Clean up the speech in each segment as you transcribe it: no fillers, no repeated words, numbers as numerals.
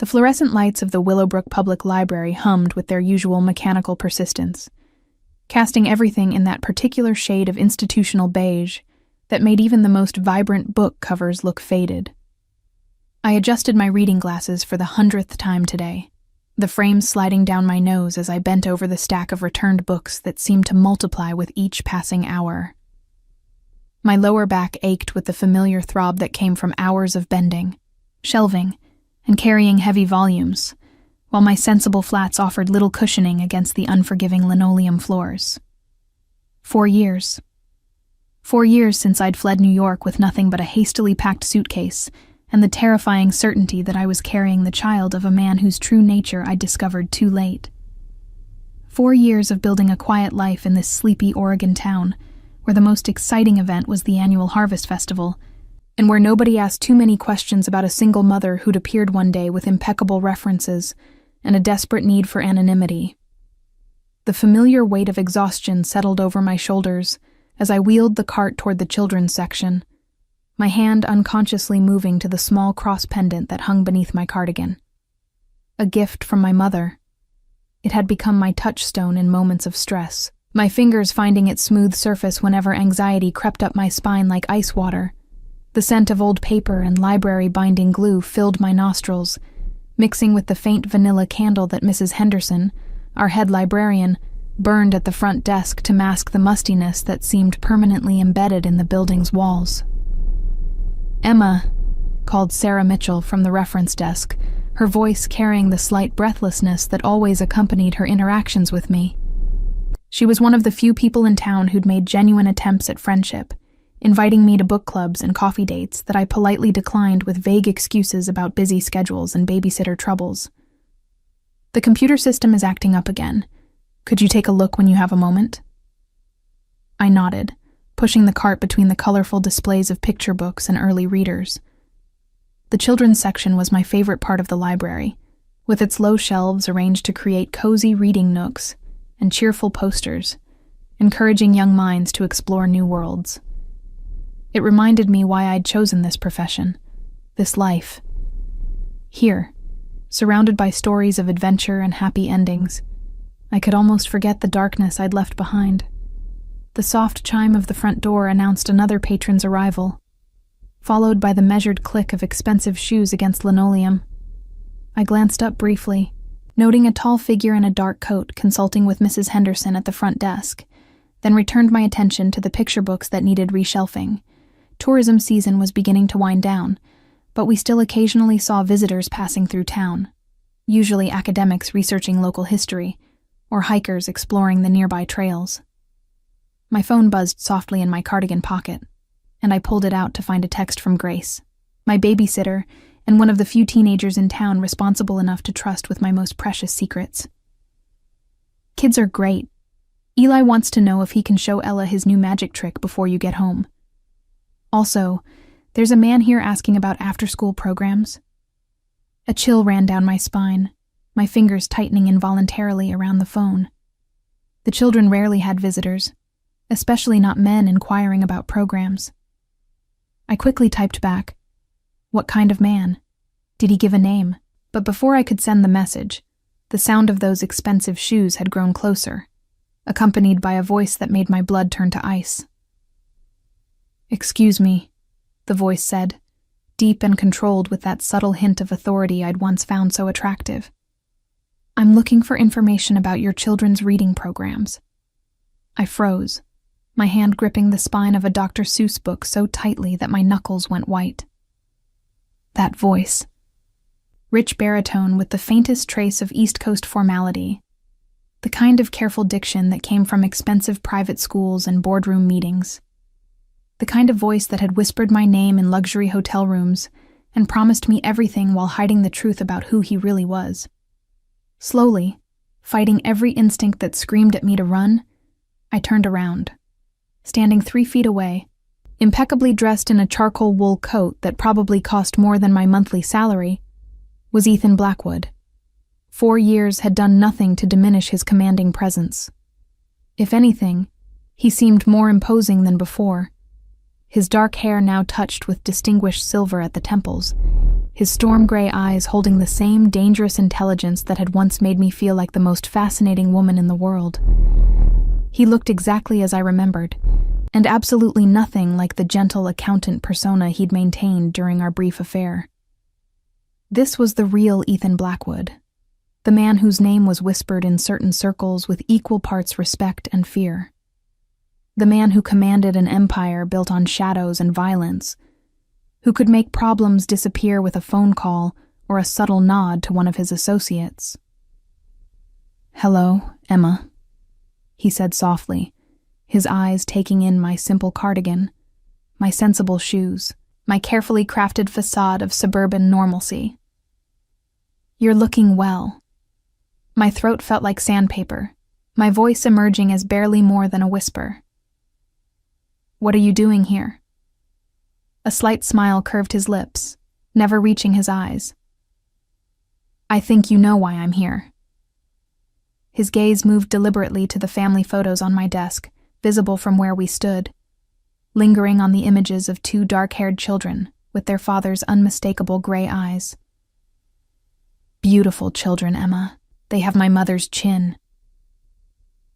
The fluorescent lights of the Willowbrook Public Library hummed with their usual mechanical persistence, casting everything in that particular shade of institutional beige that made even the most vibrant book covers look faded. I adjusted my reading glasses for the 100th time today, the frames sliding down my nose as I bent over the stack of returned books that seemed to multiply with each passing hour. My lower back ached with the familiar throb that came from hours of bending, shelving, and carrying heavy volumes, while my sensible flats offered little cushioning against the unforgiving linoleum floors. 4 years. 4 years since I'd fled New York with nothing but a hastily packed suitcase and the terrifying certainty that I was carrying the child of a man whose true nature I'd discovered too late. 4 years of building a quiet life in this sleepy Oregon town, where the most exciting event was the annual Harvest Festival, and where nobody asked too many questions about a single mother who'd appeared one day with impeccable references and a desperate need for anonymity. The familiar weight of exhaustion settled over my shoulders as I wheeled the cart toward the children's section, my hand unconsciously moving to the small cross pendant that hung beneath my cardigan. A gift from my mother. It had become my touchstone in moments of stress, my fingers finding its smooth surface whenever anxiety crept up my spine like ice water. The scent of old paper and library binding glue filled my nostrils, mixing with the faint vanilla candle that Mrs. Henderson, our head librarian, burned at the front desk to mask the mustiness that seemed permanently embedded in the building's walls. "Emma," called Sarah Mitchell from the reference desk, her voice carrying the slight breathlessness that always accompanied her interactions with me. She was one of the few people in town who'd made genuine attempts at friendship, inviting me to book clubs and coffee dates that I politely declined with vague excuses about busy schedules and babysitter troubles. "The computer system is acting up again. Could you take a look when you have a moment?" I nodded, pushing the cart between the colorful displays of picture books and early readers. The children's section was my favorite part of the library, with its low shelves arranged to create cozy reading nooks and cheerful posters, encouraging young minds to explore new worlds. It reminded me why I'd chosen this profession, this life. Here, surrounded by stories of adventure and happy endings, I could almost forget the darkness I'd left behind. The soft chime of the front door announced another patron's arrival, followed by the measured click of expensive shoes against linoleum. I glanced up briefly, noting a tall figure in a dark coat consulting with Mrs. Henderson at the front desk, then returned my attention to the picture books that needed reshelving. Tourism season was beginning to wind down, but we still occasionally saw visitors passing through town, usually academics researching local history, or hikers exploring the nearby trails. My phone buzzed softly in my cardigan pocket, and I pulled it out to find a text from Grace, my babysitter, and one of the few teenagers in town responsible enough to trust with my most precious secrets. "Kids are great. Eli wants to know if he can show Ella his new magic trick before you get home. Also, there's a man here asking about after-school programs." A chill ran down my spine, my fingers tightening involuntarily around the phone. The children rarely had visitors, especially not men inquiring about programs. I quickly typed back, "What kind of man? Did he give a name?" But before I could send the message, the sound of those expensive shoes had grown closer, accompanied by a voice that made my blood turn to ice. "Excuse me," the voice said, deep and controlled with that subtle hint of authority I'd once found so attractive. "I'm looking for information about your children's reading programs." I froze, my hand gripping the spine of a Dr. Seuss book so tightly that my knuckles went white. That voice. Rich baritone with the faintest trace of East Coast formality. The kind of careful diction that came from expensive private schools and boardroom meetings. The kind of voice that had whispered my name in luxury hotel rooms and promised me everything while hiding the truth about who he really was. Slowly, fighting every instinct that screamed at me to run, I turned around. Standing 3 feet away, impeccably dressed in a charcoal wool coat that probably cost more than my monthly salary, was Ethan Blackwood. 4 years had done nothing to diminish his commanding presence. If anything, he seemed more imposing than before, his dark hair now touched with distinguished silver at the temples, his storm gray eyes holding the same dangerous intelligence that had once made me feel like the most fascinating woman in the world. He looked exactly as I remembered, and absolutely nothing like the gentle accountant persona he'd maintained during our brief affair. This was the real Ethan Blackwood, the man whose name was whispered in certain circles with equal parts respect and fear. The man who commanded an empire built on shadows and violence, who could make problems disappear with a phone call or a subtle nod to one of his associates. "Hello, Emma," he said softly, his eyes taking in my simple cardigan, my sensible shoes, my carefully crafted facade of suburban normalcy. "You're looking well." My throat felt like sandpaper, my voice emerging as barely more than a whisper. "What are you doing here?" A slight smile curved his lips, never reaching his eyes. "I think you know why I'm here." His gaze moved deliberately to the family photos on my desk, visible from where we stood, lingering on the images of two dark-haired children with their father's unmistakable gray eyes. "Beautiful children, Emma. They have my mother's chin."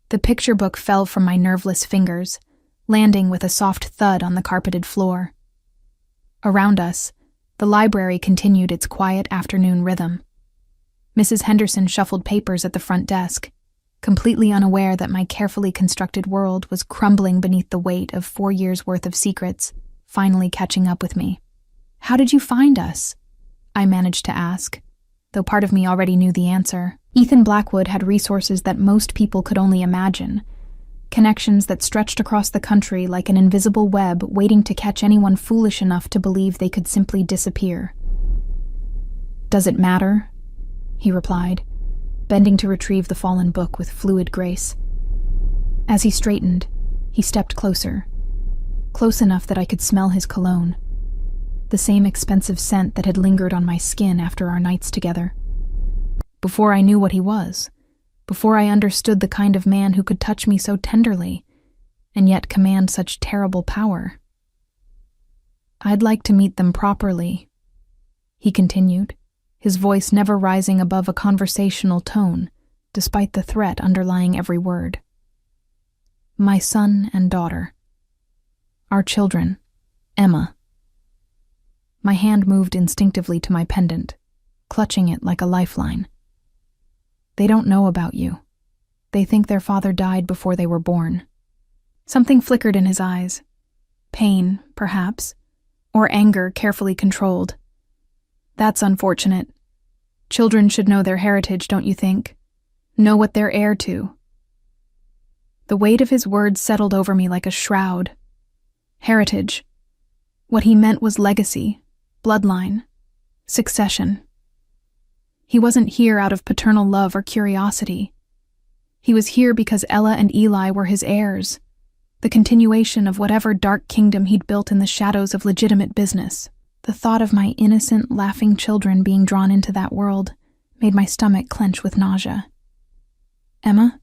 The picture book fell from my nerveless fingers, landing with a soft thud on the carpeted floor. Around us, the library continued its quiet afternoon rhythm. Mrs. Henderson shuffled papers at the front desk, completely unaware that my carefully constructed world was crumbling beneath the weight of 4 years' worth of secrets, finally catching up with me. "How did you find us?" I managed to ask, though part of me already knew the answer. Ethan Blackwood had resources that most people could only imagine, connections that stretched across the country like an invisible web waiting to catch anyone foolish enough to believe they could simply disappear. "Does it matter?" he replied, bending to retrieve the fallen book with fluid grace. As he straightened, he stepped closer, close enough that I could smell his cologne, the same expensive scent that had lingered on my skin after our nights together. Before I knew what he was, before I understood the kind of man who could touch me so tenderly, and yet command such terrible power. "I'd like to meet them properly," he continued, his voice never rising above a conversational tone, despite the threat underlying every word. "My son and daughter. Our children, Emma." My hand moved instinctively to my pendant, clutching it like a lifeline. "They don't know about you. They think their father died before they were born." Something flickered in his eyes. Pain, perhaps, or anger carefully controlled. "That's unfortunate. Children should know their heritage, don't you think? Know what they're heir to." The weight of his words settled over me like a shroud. Heritage. What he meant was legacy, bloodline, succession. He wasn't here out of paternal love or curiosity. He was here because Ella and Eli were his heirs, the continuation of whatever dark kingdom he'd built in the shadows of legitimate business. The thought of my innocent, laughing children being drawn into that world made my stomach clench with nausea. "Emma?"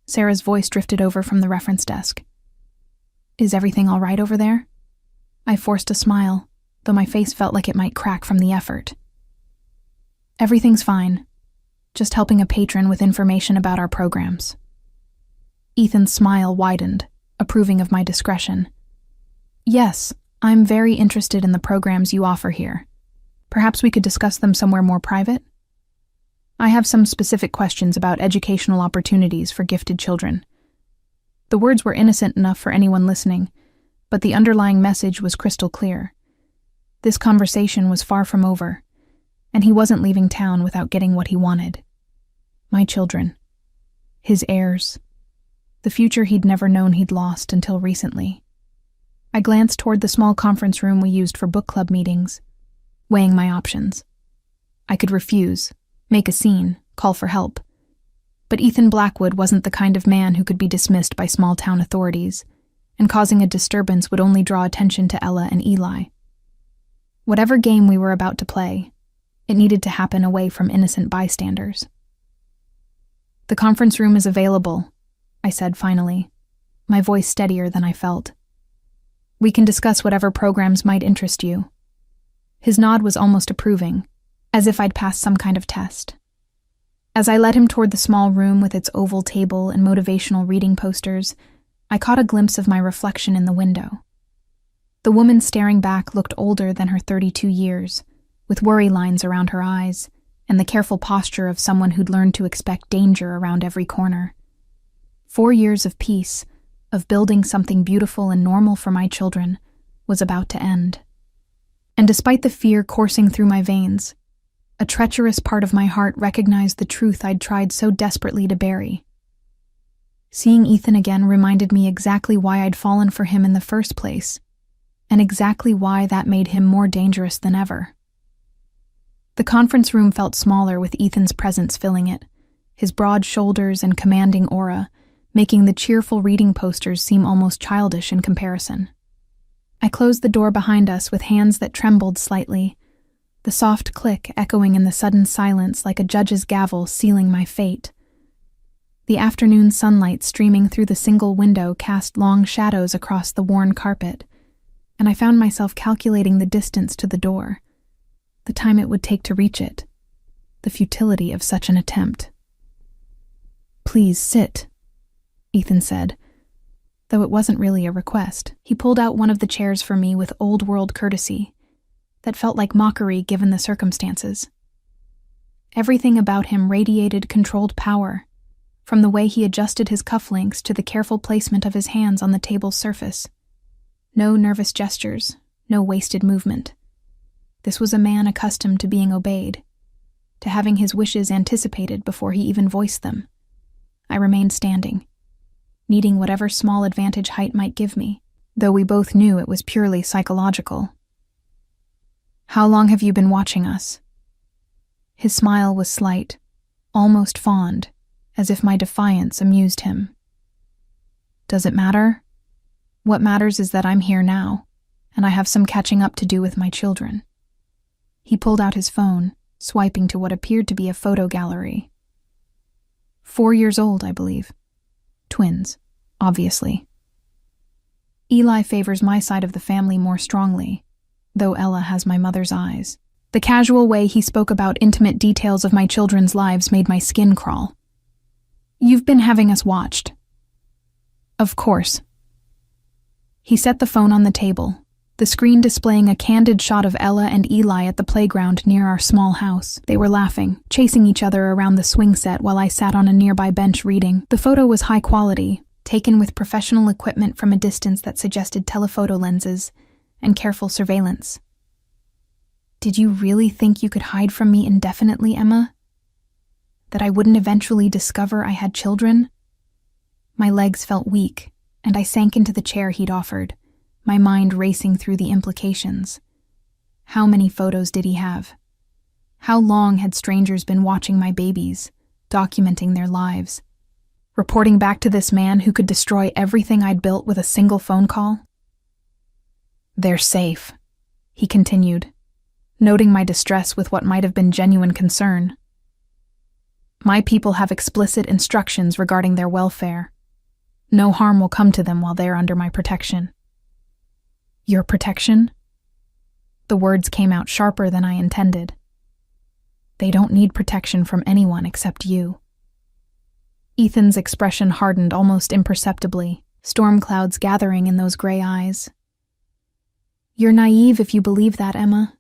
Sarah's voice drifted over from the reference desk. "Is everything all right over there?" I forced a smile, though my face felt like it might crack from the effort. "Everything's fine. Just helping a patron with information about our programs." Ethan's smile widened, approving of my discretion. "Yes, I'm very interested in the programs you offer here. Perhaps we could discuss them somewhere more private? I have some specific questions about educational opportunities for gifted children." The words were innocent enough for anyone listening, but the underlying message was crystal clear. This conversation was far from over, and he wasn't leaving town without getting what he wanted. My children. His heirs. The future he'd never known he'd lost until recently. I glanced toward the small conference room we used for book club meetings, weighing my options. I could refuse, make a scene, call for help. But Ethan Blackwood wasn't the kind of man who could be dismissed by small-town authorities, and causing a disturbance would only draw attention to Ella and Eli. Whatever game we were about to play, it needed to happen away from innocent bystanders. "The conference room is available," I said finally, my voice steadier than I felt. "We can discuss whatever programs might interest you." His nod was almost approving, as if I'd passed some kind of test. As I led him toward the small room with its oval table and motivational reading posters, I caught a glimpse of my reflection in the window. The woman staring back looked older than her 32 years, with worry lines around her eyes and the careful posture of someone who'd learned to expect danger around every corner. 4 years of peace, of building something beautiful and normal for my children, was about to end. And despite the fear coursing through my veins, a treacherous part of my heart recognized the truth I'd tried so desperately to bury. Seeing Ethan again reminded me exactly why I'd fallen for him in the first place, and exactly why that made him more dangerous than ever. The conference room felt smaller with Ethan's presence filling it, his broad shoulders and commanding aura, making the cheerful reading posters seem almost childish in comparison. I closed the door behind us with hands that trembled slightly, the soft click echoing in the sudden silence like a judge's gavel sealing my fate. The afternoon sunlight streaming through the single window cast long shadows across the worn carpet, and I found myself calculating the distance to the door, the time it would take to reach it, the futility of such an attempt. "Please sit," Ethan said, though it wasn't really a request. He pulled out one of the chairs for me with old-world courtesy that felt like mockery given the circumstances. Everything about him radiated controlled power, from the way he adjusted his cufflinks to the careful placement of his hands on the table's surface. No nervous gestures, no wasted movement. This was a man accustomed to being obeyed, to having his wishes anticipated before he even voiced them. I remained standing, needing whatever small advantage height might give me, though we both knew it was purely psychological. "How long have you been watching us?" His smile was slight, almost fond, as if my defiance amused him. "Does it matter? What matters is that I'm here now, and I have some catching up to do with my children." He pulled out his phone, swiping to what appeared to be a photo gallery. 4 years old, I believe. Twins, obviously. Eli favors my side of the family more strongly, though Ella has my mother's eyes. The casual way he spoke about intimate details of my children's lives made my skin crawl. "You've been having us watched." "Of course." He set the phone on the table, the screen displaying a candid shot of Ella and Eli at the playground near our small house. They were laughing, chasing each other around the swing set while I sat on a nearby bench reading. The photo was high quality, taken with professional equipment from a distance that suggested telephoto lenses and careful surveillance. "Did you really think you could hide from me indefinitely, Emma? That I wouldn't eventually discover I had children?" My legs felt weak, and I sank into the chair he'd offered, my mind racing through the implications. How many photos did he have? How long had strangers been watching my babies, documenting their lives? Reporting back to this man who could destroy everything I'd built with a single phone call? "They're safe," he continued, noting my distress with what might have been genuine concern. "My people have explicit instructions regarding their welfare. No harm will come to them while they're under my protection." "Your protection?" The words came out sharper than I intended. "They don't need protection from anyone except you." Ethan's expression hardened almost imperceptibly, storm clouds gathering in those gray eyes. "You're naive if you believe that, Emma.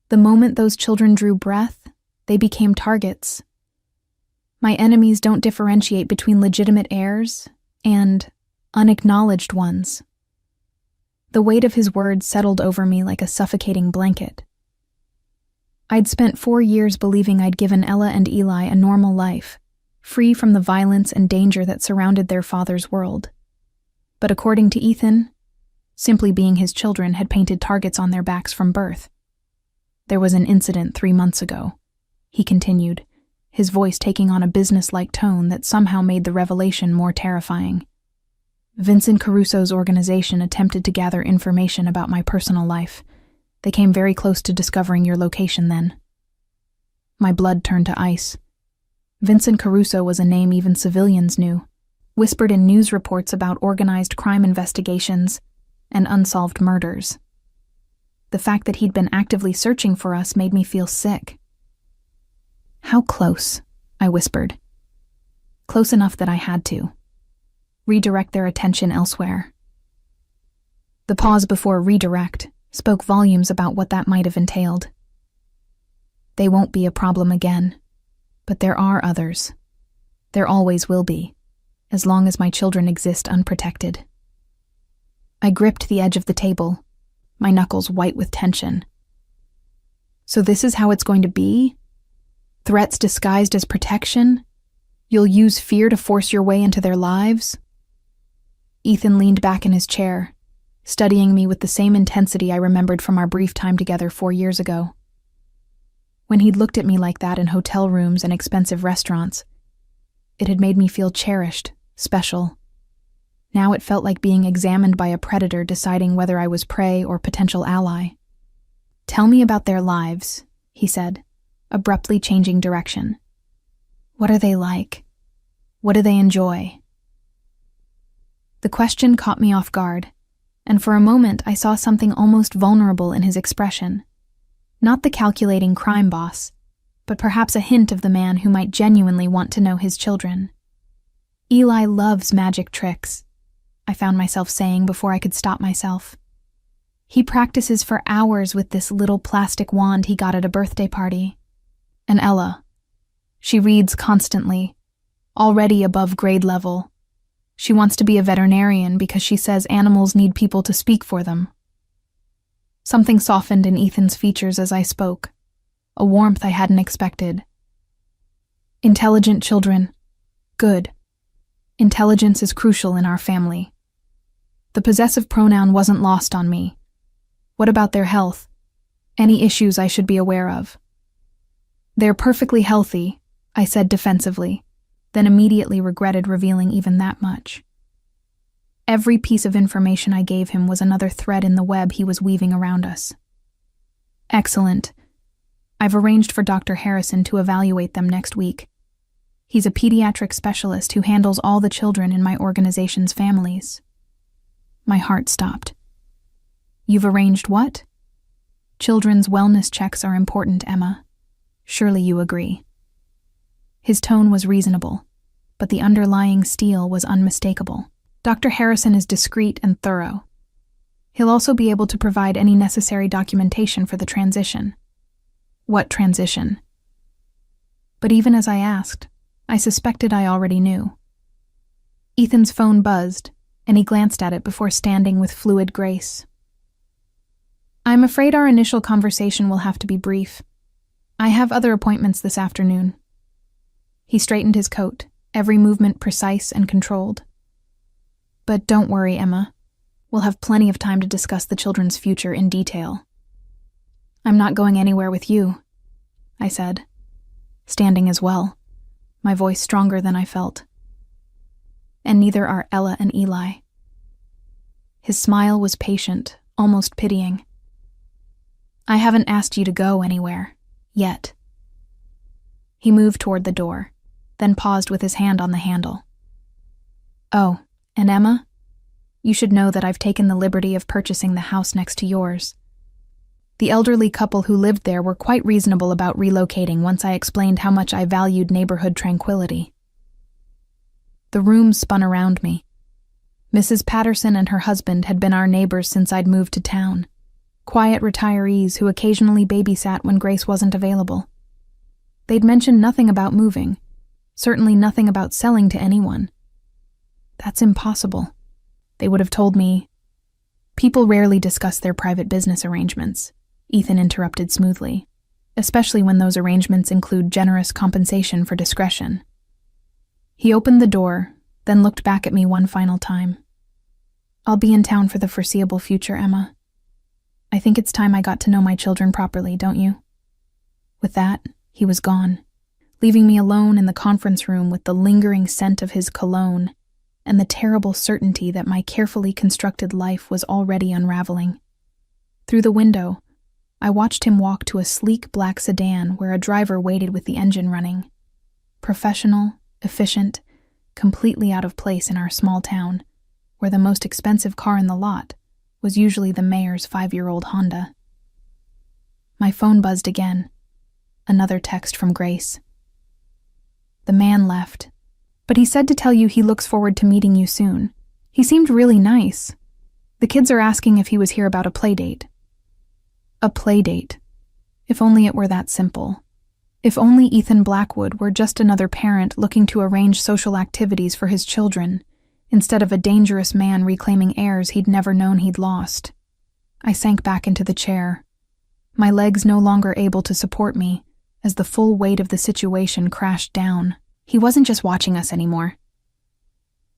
The moment those children drew breath, they became targets. My enemies don't differentiate between legitimate heirs and unacknowledged ones." The weight of his words settled over me like a suffocating blanket. I'd spent 4 years believing I'd given Ella and Eli a normal life, free from the violence and danger that surrounded their father's world. But according to Ethan, simply being his children had painted targets on their backs from birth. "There was an incident 3 months ago," he continued, his voice taking on a business-like tone that somehow made the revelation more terrifying. "Vincent Caruso's organization attempted to gather information about my personal life. They came very close to discovering your location then." My blood turned to ice. Vincent Caruso was a name even civilians knew, whispered in news reports about organized crime investigations and unsolved murders. The fact that he'd been actively searching for us made me feel sick. "How close?" I whispered. Close enough that I had to redirect their attention elsewhere. The pause before redirect spoke volumes about what that might have entailed. They won't be a problem again, but there are others. There always will be, as long as my children exist unprotected. I gripped the edge of the table, my knuckles white with tension. So this is how it's going to be? Threats disguised as protection? You'll use fear to force your way into their lives? Ethan leaned back in his chair, studying me with the same intensity I remembered from our brief time together 4 years ago. When he'd looked at me like that in hotel rooms and expensive restaurants, it had made me feel cherished, special. Now it felt like being examined by a predator deciding whether I was prey or potential ally. "Tell me about their lives," he said, abruptly changing direction. "What are they like? What do they enjoy?" The question caught me off guard, and for a moment I saw something almost vulnerable in his expression. Not the calculating crime boss, but perhaps a hint of the man who might genuinely want to know his children. "Eli loves magic tricks," I found myself saying before I could stop myself. "He practices for hours with this little plastic wand he got at a birthday party. And Ella, she reads constantly, already above grade level. She wants to be a veterinarian because she says animals need people to speak for them." Something softened in Ethan's features as I spoke, a warmth I hadn't expected. "Intelligent children. Good. Intelligence is crucial in our family." The possessive pronoun wasn't lost on me. "What about their health? Any issues I should be aware of?" "They're perfectly healthy," I said defensively, then immediately regretted revealing even that much. Every piece of information I gave him was another thread in the web he was weaving around us. "Excellent. I've arranged for Dr. Harrison to evaluate them next week. He's a pediatric specialist who handles all the children in my organization's families." My heart stopped. "You've arranged what?" "Children's wellness checks are important, Emma. Surely you agree." His tone was reasonable, but the underlying steel was unmistakable. "Dr. Harrison is discreet and thorough. He'll also be able to provide any necessary documentation for the transition." "What transition?" But even as I asked, I suspected I already knew. Ethan's phone buzzed, and he glanced at it before standing with fluid grace. "I'm afraid our initial conversation will have to be brief. I have other appointments this afternoon." He straightened his coat, every movement precise and controlled. "But don't worry, Emma. We'll have plenty of time to discuss the children's future in detail." "I'm not going anywhere with you," I said, standing as well, my voice stronger than I felt. "And neither are Ella and Eli." His smile was patient, almost pitying. "I haven't asked you to go anywhere, yet." He moved toward the door, then paused with his hand on the handle. "Oh, and Emma, you should know that I've taken the liberty of purchasing the house next to yours. The elderly couple who lived there were quite reasonable about relocating once I explained how much I valued neighborhood tranquility." The room spun around me. Mrs. Patterson and her husband had been our neighbors since I'd moved to town, quiet retirees who occasionally babysat when Grace wasn't available. They'd mentioned nothing about moving, certainly nothing about selling to anyone. That's impossible. They would have told me. "People rarely discuss their private business arrangements," Ethan interrupted smoothly, "especially when those arrangements include generous compensation for discretion." He opened the door, then looked back at me one final time. "I'll be in town for the foreseeable future, Emma. I think it's time I got to know my children properly, don't you?" With that, he was gone, leaving me alone in the conference room with the lingering scent of his cologne and the terrible certainty that my carefully constructed life was already unraveling. Through the window, I watched him walk to a sleek black sedan where a driver waited with the engine running. Professional, efficient, completely out of place in our small town, where the most expensive car in the lot was usually the mayor's 5-year-old Honda. My phone buzzed again. Another text from Grace. The man left, but he said to tell you he looks forward to meeting you soon. He seemed really nice. The kids are asking if he was here about a play date. A play date. If only it were that simple. If only Ethan Blackwood were just another parent looking to arrange social activities for his children, instead of a dangerous man reclaiming heirs he'd never known he'd lost. I sank back into the chair, my legs no longer able to support me, as the full weight of the situation crashed down. He wasn't just watching us anymore.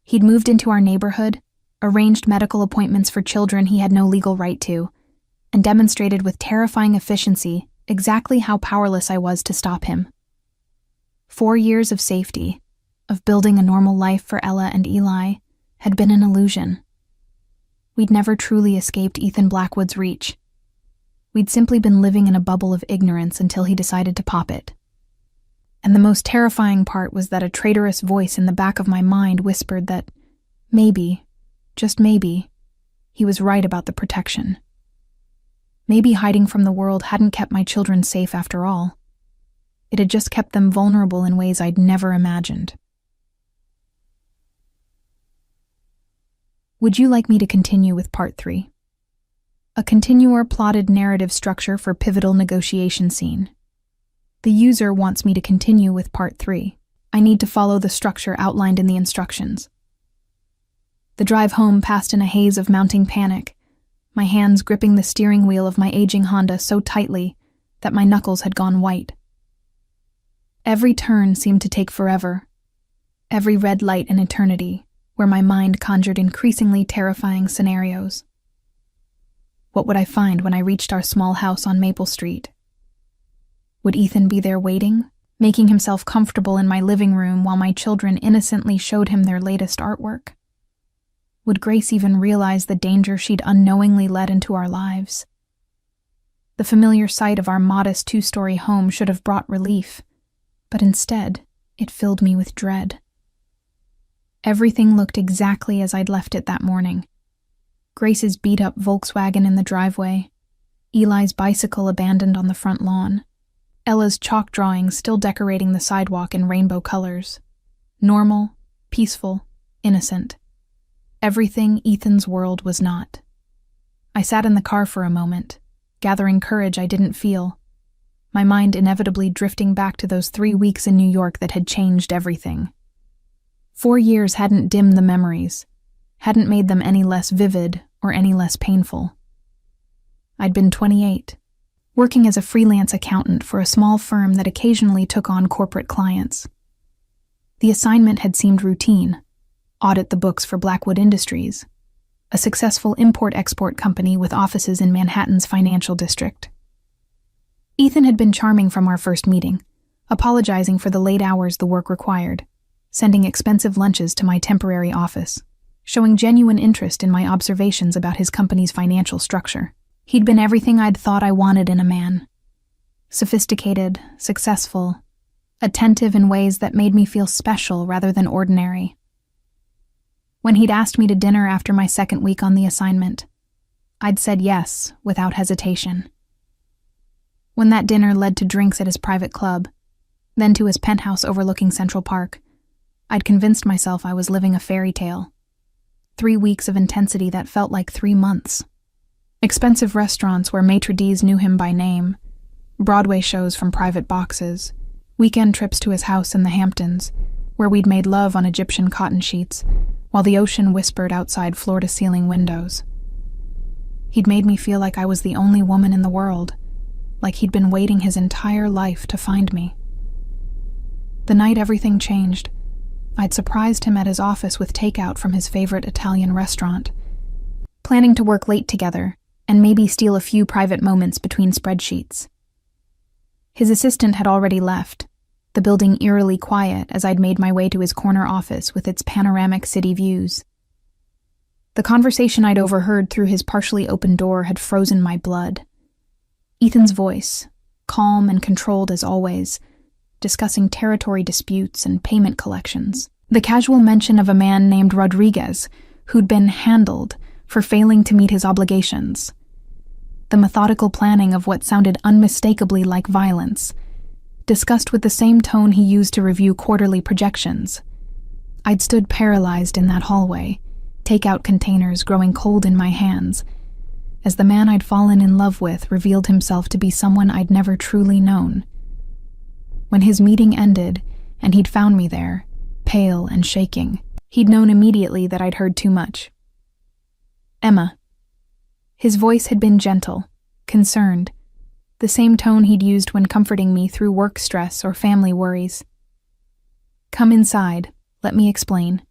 He'd moved into our neighborhood, arranged medical appointments for children he had no legal right to, and demonstrated with terrifying efficiency exactly how powerless I was to stop him. 4 years of safety, of building a normal life for Ella and Eli, had been an illusion. We'd never truly escaped Ethan Blackwood's reach. We'd simply been living in a bubble of ignorance until he decided to pop it. And the most terrifying part was that a traitorous voice in the back of my mind whispered that maybe, just maybe, he was right about the protection. Maybe hiding from the world hadn't kept my children safe after all. It had just kept them vulnerable in ways I'd never imagined. Would you like me to continue with part 3? A continuer plotted narrative structure for pivotal negotiation scene. The user wants me to continue with part 3. I need to follow the structure outlined in the instructions. The drive home passed in a haze of mounting panic, my hands gripping the steering wheel of my aging Honda so tightly that my knuckles had gone white. Every turn seemed to take forever, every red light an eternity, where my mind conjured increasingly terrifying scenarios. What would I find when I reached our small house on Maple Street? Would Ethan be there waiting, making himself comfortable in my living room while my children innocently showed him their latest artwork? Would Grace even realize the danger she'd unknowingly led into our lives? The familiar sight of our modest 2-story home should have brought relief, but instead, it filled me with dread. Everything looked exactly as I'd left it that morning. Grace's beat-up Volkswagen in the driveway, Eli's bicycle abandoned on the front lawn, Ella's chalk drawings still decorating the sidewalk in rainbow colors. Normal, peaceful, innocent. Everything Ethan's world was not. I sat in the car for a moment, gathering courage I didn't feel, my mind inevitably drifting back to those 3 weeks in New York that had changed everything. 4 years hadn't dimmed the memories, hadn't made them any less vivid or any less painful. I'd been 28, working as a freelance accountant for a small firm that occasionally took on corporate clients. The assignment had seemed routine: audit the books for Blackwood Industries, a successful import-export company with offices in Manhattan's financial district. Ethan had been charming from our first meeting, apologizing for the late hours the work required, sending expensive lunches to my temporary office, showing genuine interest in my observations about his company's financial structure. He'd been everything I'd thought I wanted in a man. Sophisticated, successful, attentive in ways that made me feel special rather than ordinary. When he'd asked me to dinner after my second week on the assignment, I'd said yes without hesitation. When that dinner led to drinks at his private club, then to his penthouse overlooking Central Park, I'd convinced myself I was living a fairy tale. 3 weeks of intensity that felt like 3 months. Expensive restaurants where maitre d's knew him by name, Broadway shows from private boxes, weekend trips to his house in the Hamptons, where we'd made love on Egyptian cotton sheets, while the ocean whispered outside floor-to-ceiling windows. He'd made me feel like I was the only woman in the world, like he'd been waiting his entire life to find me. The night everything changed, I'd surprised him at his office with takeout from his favorite Italian restaurant, planning to work late together and maybe steal a few private moments between spreadsheets. His assistant had already left, the building eerily quiet as I'd made my way to his corner office with its panoramic city views. The conversation I'd overheard through his partially open door had frozen my blood. Ethan's voice, calm and controlled as always, discussing territory disputes and payment collections. The casual mention of a man named Rodriguez, who'd been handled for failing to meet his obligations. the methodical planning of what sounded unmistakably like violence, discussed with the same tone he used to review quarterly projections. I'd stood paralyzed in that hallway, takeout containers growing cold in my hands, as the man I'd fallen in love with revealed himself to be someone I'd never truly known. When his meeting ended, and he'd found me there, pale and shaking, he'd known immediately that I'd heard too much. "Emma." His voice had been gentle, concerned, the same tone he'd used when comforting me through work stress or family worries. "Come inside, let me explain."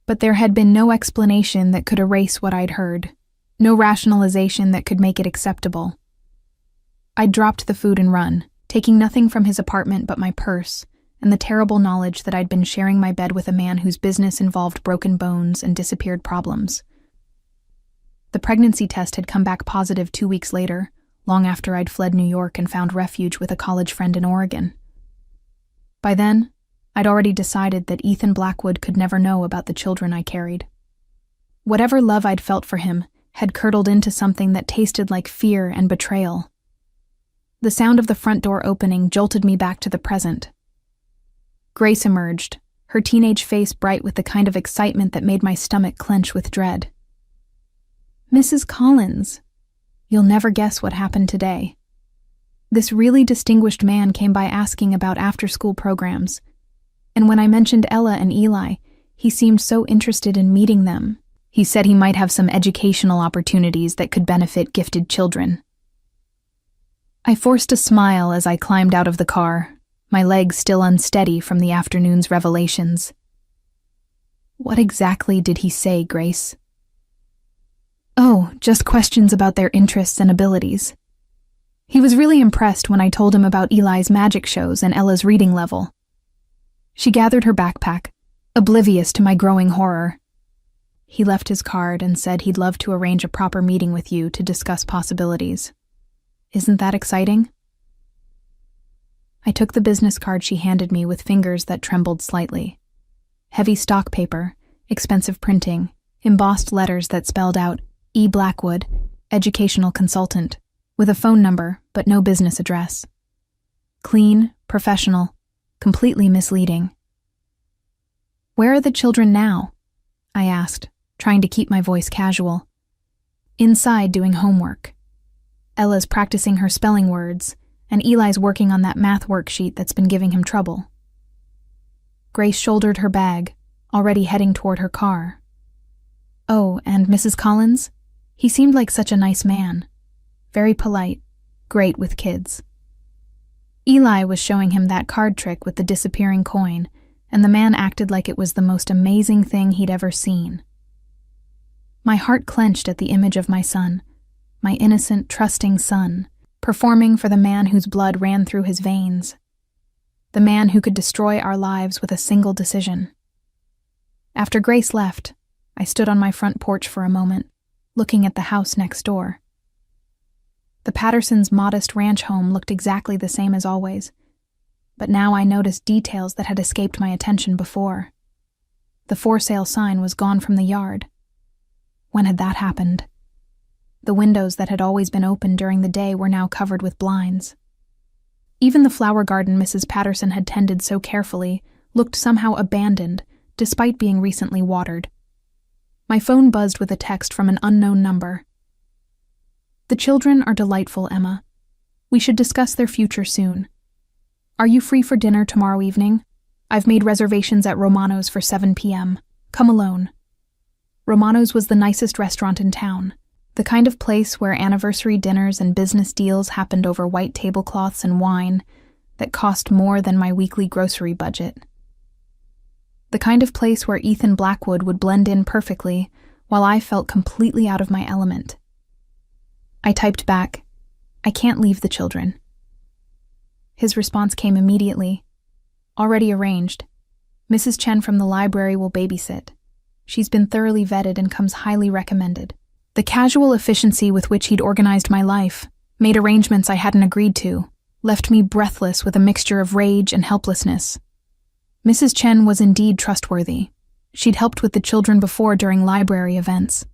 But there had been no explanation that could erase what I'd heard, no rationalization that could make it acceptable. I'd dropped the food and run, taking nothing from his apartment but my purse and the terrible knowledge that I'd been sharing my bed with a man whose business involved broken bones and disappeared problems. The pregnancy test had come back positive 2 weeks later, long after I'd fled New York and found refuge with a college friend in Oregon. By then, I'd already decided that Ethan Blackwood could never know about the children I carried. Whatever love I'd felt for him had curdled into something that tasted like fear and betrayal. The sound of the front door opening jolted me back to the present. Grace emerged, her teenage face bright with the kind of excitement that made my stomach clench with dread. "Mrs. Collins, you'll never guess what happened today. This really distinguished man came by asking about after-school programs, and when I mentioned Ella and Eli, he seemed so interested in meeting them. He said he might have some educational opportunities that could benefit gifted children." I forced a smile as I climbed out of the car, my legs still unsteady from the afternoon's revelations. "What exactly did he say, Grace?" "Oh, just questions about their interests and abilities. He was really impressed when I told him about Eli's magic shows and Ella's reading level." She gathered her backpack, oblivious to my growing horror. "He left his card and said he'd love to arrange a proper meeting with you to discuss possibilities. Isn't that exciting?" I took the business card she handed me with fingers that trembled slightly. Heavy stock paper, expensive printing, embossed letters that spelled out E. Blackwood, educational consultant, with a phone number but no business address. Clean, professional, completely misleading. "Where are the children now?" I asked, trying to keep my voice casual. "Inside doing homework. Ella's practicing her spelling words, and Eli's working on that math worksheet that's been giving him trouble." Grace shouldered her bag, already heading toward her car. "Oh, and Mrs. Collins? He seemed like such a nice man. Very polite, great with kids. Eli was showing him that card trick with the disappearing coin, and the man acted like it was the most amazing thing he'd ever seen." My heart clenched at the image of my son, my innocent, trusting son, performing for the man whose blood ran through his veins, the man who could destroy our lives with a single decision. After Grace left, I stood on my front porch for a moment, looking at the house next door. The Pattersons' modest ranch home looked exactly the same as always, but now I noticed details that had escaped my attention before. The for sale sign was gone from the yard. When had that happened? The windows that had always been open during the day were now covered with blinds. Even the flower garden Mrs. Patterson had tended so carefully looked somehow abandoned, despite being recently watered. My phone buzzed with a text from an unknown number. "The children are delightful, Emma. We should discuss their future soon. Are you free for dinner tomorrow evening? I've made reservations at Romano's for 7 p.m. Come alone." Romano's was the nicest restaurant in town, the kind of place where anniversary dinners and business deals happened over white tablecloths and wine that cost more than my weekly grocery budget. The kind of place where Ethan Blackwood would blend in perfectly while I felt completely out of my element. I typed back, "I can't leave the children." His response came immediately. "Already arranged. Mrs. Chen from the library will babysit. She's been thoroughly vetted and comes highly recommended." The casual efficiency with which he'd organized my life, made arrangements I hadn't agreed to, left me breathless with a mixture of rage and helplessness. Mrs. Chen was indeed trustworthy. She'd helped with the children before during library events.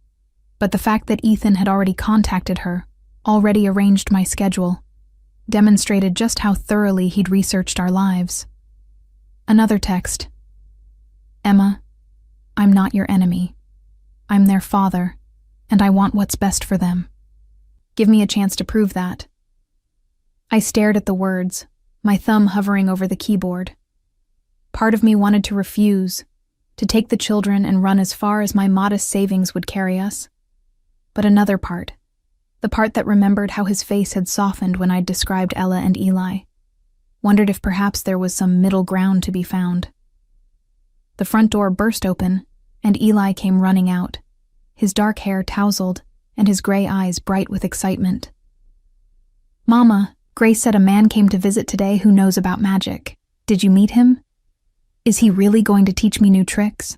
But the fact that Ethan had already contacted her, already arranged my schedule, demonstrated just how thoroughly he'd researched our lives. Another text. Emma, I'm not your enemy. I'm their father, and I want what's best for them. Give me a chance to prove that. I stared at the words, my thumb hovering over the keyboard. Part of me wanted to refuse, to take the children and run as far as my modest savings would carry us. But another part, the part that remembered how his face had softened when I'd described Ella and Eli, wondered if perhaps there was some middle ground to be found. The front door burst open, and Eli came running out, his dark hair tousled and his gray eyes bright with excitement. Mama, Grace said a man came to visit today who knows about magic. Did you meet him? Is he really going to teach me new tricks?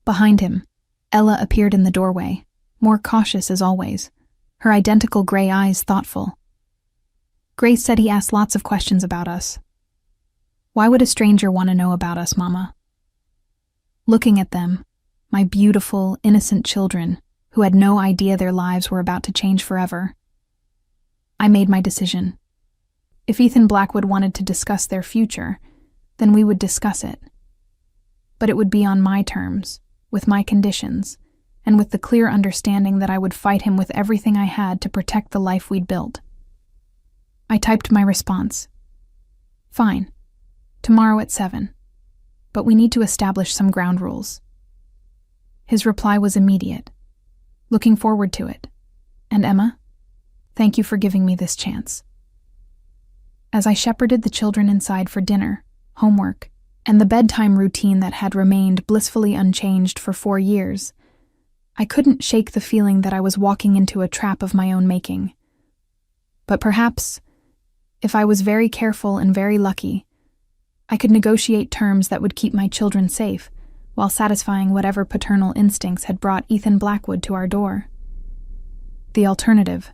Behind him, Ella appeared in the doorway, more cautious as always, her identical gray eyes thoughtful. Grace said he asked lots of questions about us. Why would a stranger want to know about us, Mama? Looking at them, my beautiful, innocent children, who had no idea their lives were about to change forever, I made my decision. If Ethan Blackwood wanted to discuss their future, then we would discuss it. But it would be on my terms, with my conditions, and with the clear understanding that I would fight him with everything I had to protect the life we'd built. I typed my response. Fine. Tomorrow at 7. But we need to establish some ground rules. His reply was immediate. Looking forward to it. And Emma? Thank you for giving me this chance. As I shepherded the children inside for dinner, homework, and the bedtime routine that had remained blissfully unchanged for 4 years, I couldn't shake the feeling that I was walking into a trap of my own making. But perhaps, if I was very careful and very lucky, I could negotiate terms that would keep my children safe while satisfying whatever paternal instincts had brought Ethan Blackwood to our door. The alternative,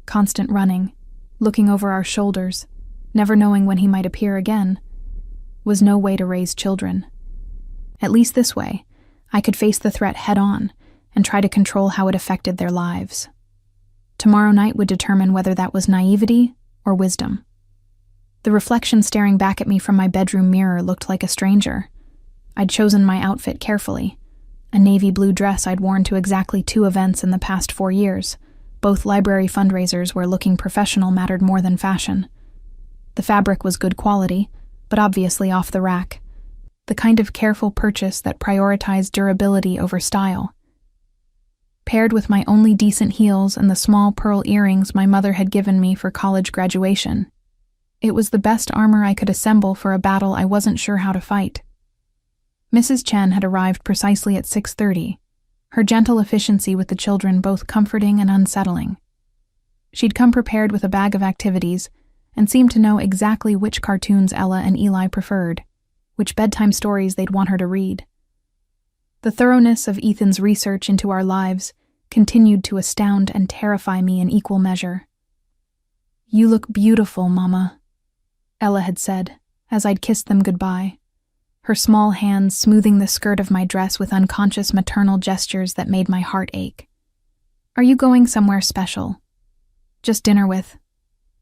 constant running, looking over our shoulders, never knowing when he might appear again, was no way to raise children. At least this way, I could face the threat head-on and try to control how it affected their lives. Tomorrow night would determine whether that was naivety or wisdom. The reflection staring back at me from my bedroom mirror looked like a stranger. I'd chosen my outfit carefully, a navy blue dress I'd worn to exactly 2 events in the past 4 years, both library fundraisers where looking professional mattered more than fashion. The fabric was good quality, but obviously off the rack, the kind of careful purchase that prioritized durability over style. Paired with my only decent heels and the small pearl earrings my mother had given me for college graduation, it was the best armor I could assemble for a battle I wasn't sure how to fight. Mrs. Chen had arrived precisely at 6:30, her gentle efficiency with the children both comforting and unsettling. She'd come prepared with a bag of activities and seemed to know exactly which cartoons Ella and Eli preferred, which bedtime stories they'd want her to read. The thoroughness of Ethan's research into our lives continued to astound and terrify me in equal measure. "You look beautiful, Mama," Ella had said, as I'd kissed them goodbye, her small hands smoothing the skirt of my dress with unconscious maternal gestures that made my heart ache. "Are you going somewhere special?" "Just dinner with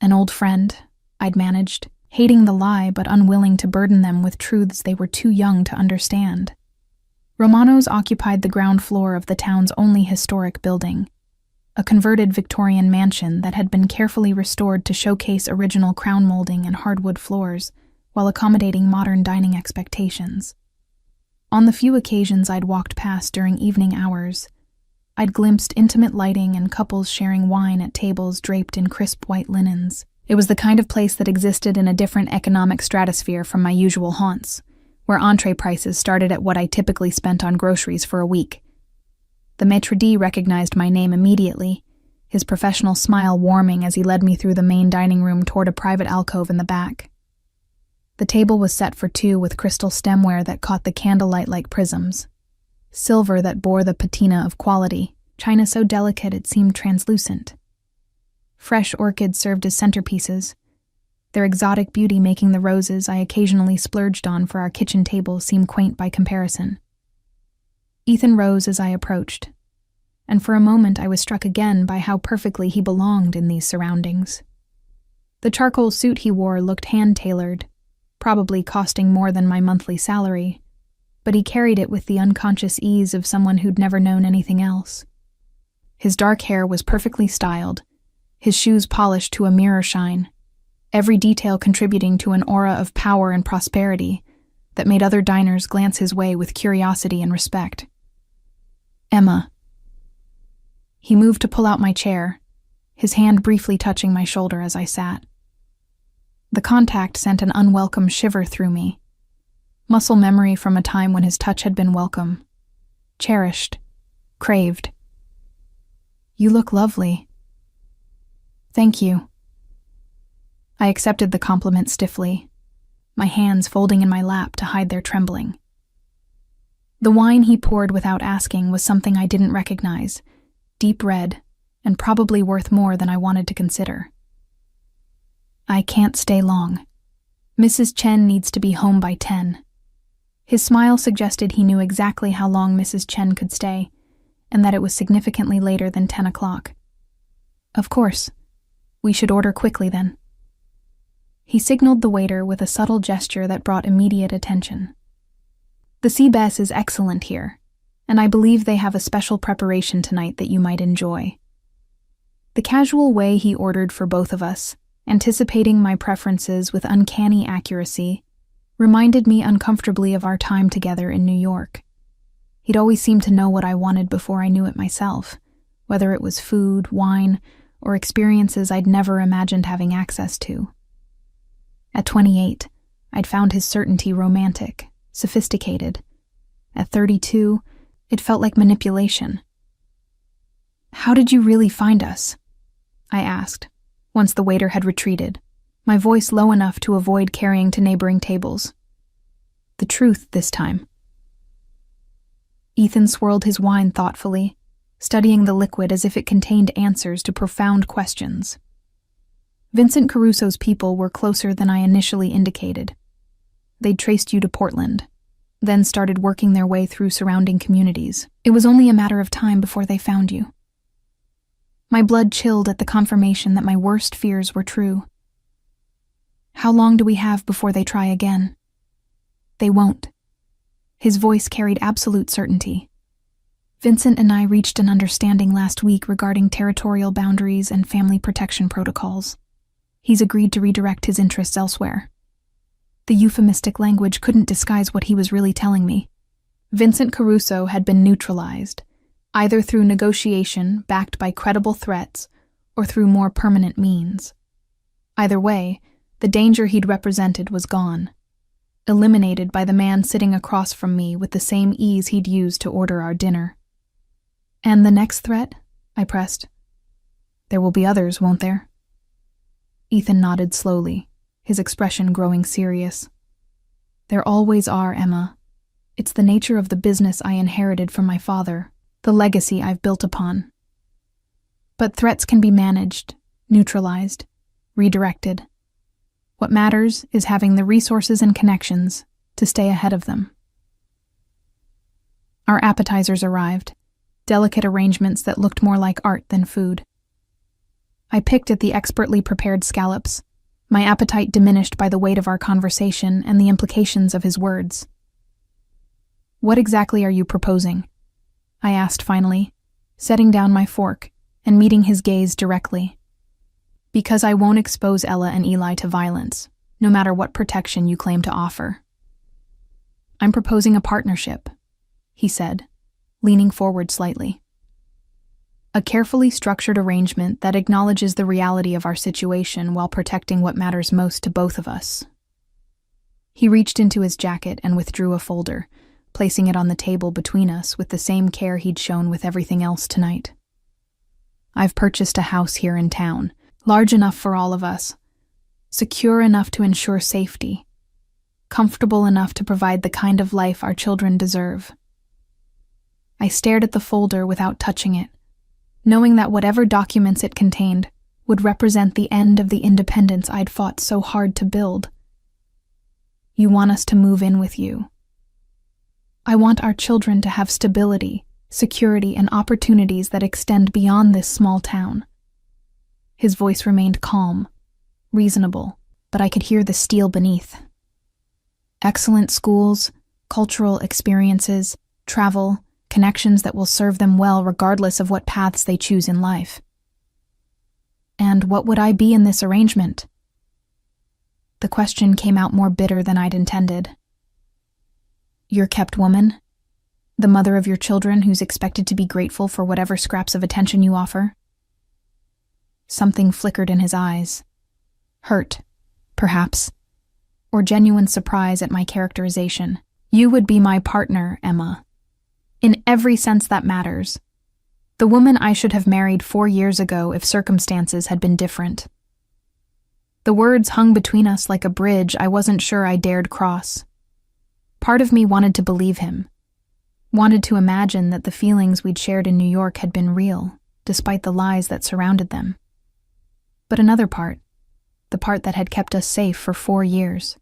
an old friend," I'd managed, hating the lie but unwilling to burden them with truths they were too young to understand. Romanos occupied the ground floor of the town's only historic building, a converted Victorian mansion that had been carefully restored to showcase original crown molding and hardwood floors, while accommodating modern dining expectations. On the few occasions I'd walked past during evening hours, I'd glimpsed intimate lighting and couples sharing wine at tables draped in crisp white linens. It was the kind of place that existed in a different economic stratosphere from my usual haunts, where entree prices started at what I typically spent on groceries for a week. The maitre d' recognized my name immediately, his professional smile warming as he led me through the main dining room toward a private alcove in the back. The table was set for 2 with crystal stemware that caught the candlelight like prisms, silver that bore the patina of quality, china so delicate it seemed translucent. Fresh orchids served as centerpieces, their exotic beauty making the roses I occasionally splurged on for our kitchen table seem quaint by comparison. Ethan rose as I approached, and for a moment I was struck again by how perfectly he belonged in these surroundings. The charcoal suit he wore looked hand-tailored, probably costing more than my monthly salary, but he carried it with the unconscious ease of someone who'd never known anything else. His dark hair was perfectly styled, his shoes polished to a mirror shine, every detail contributing to an aura of power and prosperity that made other diners glance his way with curiosity and respect. "Emma." He moved to pull out my chair, his hand briefly touching my shoulder as I sat. The contact sent an unwelcome shiver through me, muscle memory from a time when his touch had been welcome, cherished, craved. "You look lovely." "Thank you." I accepted the compliment stiffly, my hands folding in my lap to hide their trembling. The wine he poured without asking was something I didn't recognize, deep red, and probably worth more than I wanted to consider. "I can't stay long. Mrs. Chen needs to be home by 10. His smile suggested he knew exactly how long Mrs. Chen could stay, and that it was significantly later than 10 o'clock. "Of course. We should order quickly then." He signaled the waiter with a subtle gesture that brought immediate attention. "The Seabass is excellent here, and I believe they have a special preparation tonight that you might enjoy." The casual way he ordered for both of us, anticipating my preferences with uncanny accuracy, reminded me uncomfortably of our time together in New York. He'd always seemed to know what I wanted before I knew it myself, whether it was food, wine, or experiences I'd never imagined having access to. At 28, I'd found his certainty romantic, sophisticated. At 32, it felt like manipulation. "How did you really find us?" I asked, once the waiter had retreated, my voice low enough to avoid carrying to neighboring tables. The truth this time. Ethan swirled his wine thoughtfully, studying the liquid as if it contained answers to profound questions. "Vincent Caruso's people were closer than I initially indicated. They'd traced you to Portland, then started working their way through surrounding communities. It was only a matter of time before they found you." My blood chilled at the confirmation that my worst fears were true. "How long do we have before they try again?" "They won't." His voice carried absolute certainty. "Vincent and I reached an understanding last week regarding territorial boundaries and family protection protocols. He's agreed to redirect his interests elsewhere." The euphemistic language couldn't disguise what he was really telling me. Vincent Caruso had been neutralized, either through negotiation backed by credible threats or through more permanent means. Either way, the danger he'd represented was gone, eliminated by the man sitting across from me with the same ease he'd used to order our dinner. "And the next threat?" I pressed. "There will be others, won't there?" Ethan nodded slowly, his expression growing serious. "There always are, Emma. It's the nature of the business I inherited from my father, the legacy I've built upon. But threats can be managed, neutralized, redirected. What matters is having the resources and connections to stay ahead of them." Our appetizers arrived, delicate arrangements that looked more like art than food. I picked at the expertly prepared scallops, my appetite diminished by the weight of our conversation and the implications of his words. "What exactly are you proposing?" I asked finally, setting down my fork and meeting his gaze directly. "Because I won't expose Ella and Eli to violence, no matter what protection you claim to offer." "I'm proposing a partnership," he said, leaning forward slightly. "A carefully structured arrangement that acknowledges the reality of our situation while protecting what matters most to both of us." He reached into his jacket and withdrew a folder, placing it on the table between us with the same care he'd shown with everything else tonight. "I've purchased a house here in town, large enough for all of us, secure enough to ensure safety, comfortable enough to provide the kind of life our children deserve." I stared at the folder without touching it, knowing that whatever documents it contained would represent the end of the independence I'd fought so hard to build. "You want us to move in with you. I want our children to have stability, security, and opportunities that extend beyond this small town. His voice remained calm, reasonable, but I could hear the steel beneath. Excellent schools, cultural experiences, travel, connections that will serve them well regardless of what paths they choose in life. And what would I be in this arrangement? The question came out more bitter than I'd intended. Your kept woman? The mother of your children who's expected to be grateful for whatever scraps of attention you offer? Something flickered in his eyes. Hurt, perhaps, or genuine surprise at my characterization. You would be my partner, Emma. In every sense that matters. The woman I should have married 4 years ago if circumstances had been different. The words hung between us like a bridge I wasn't sure I dared cross. Part of me wanted to believe him, wanted to imagine that the feelings we'd shared in New York had been real, despite the lies that surrounded them. But another part, the part that had kept us safe for 4 years,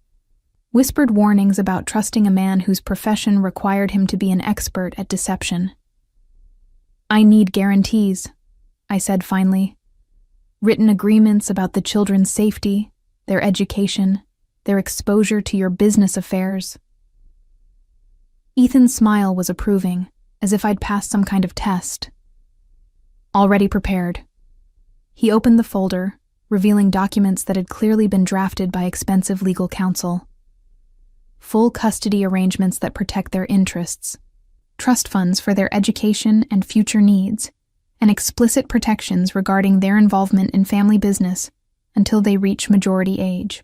whispered warnings about trusting a man whose profession required him to be an expert at deception. I need guarantees, I said finally. Written agreements about the children's safety, their education, their exposure to your business affairs. Ethan's smile was approving, as if I'd passed some kind of test. Already prepared. He opened the folder, revealing documents that had clearly been drafted by expensive legal counsel. Full custody arrangements that protect their interests, trust funds for their education and future needs, and explicit protections regarding their involvement in family business until they reach majority age.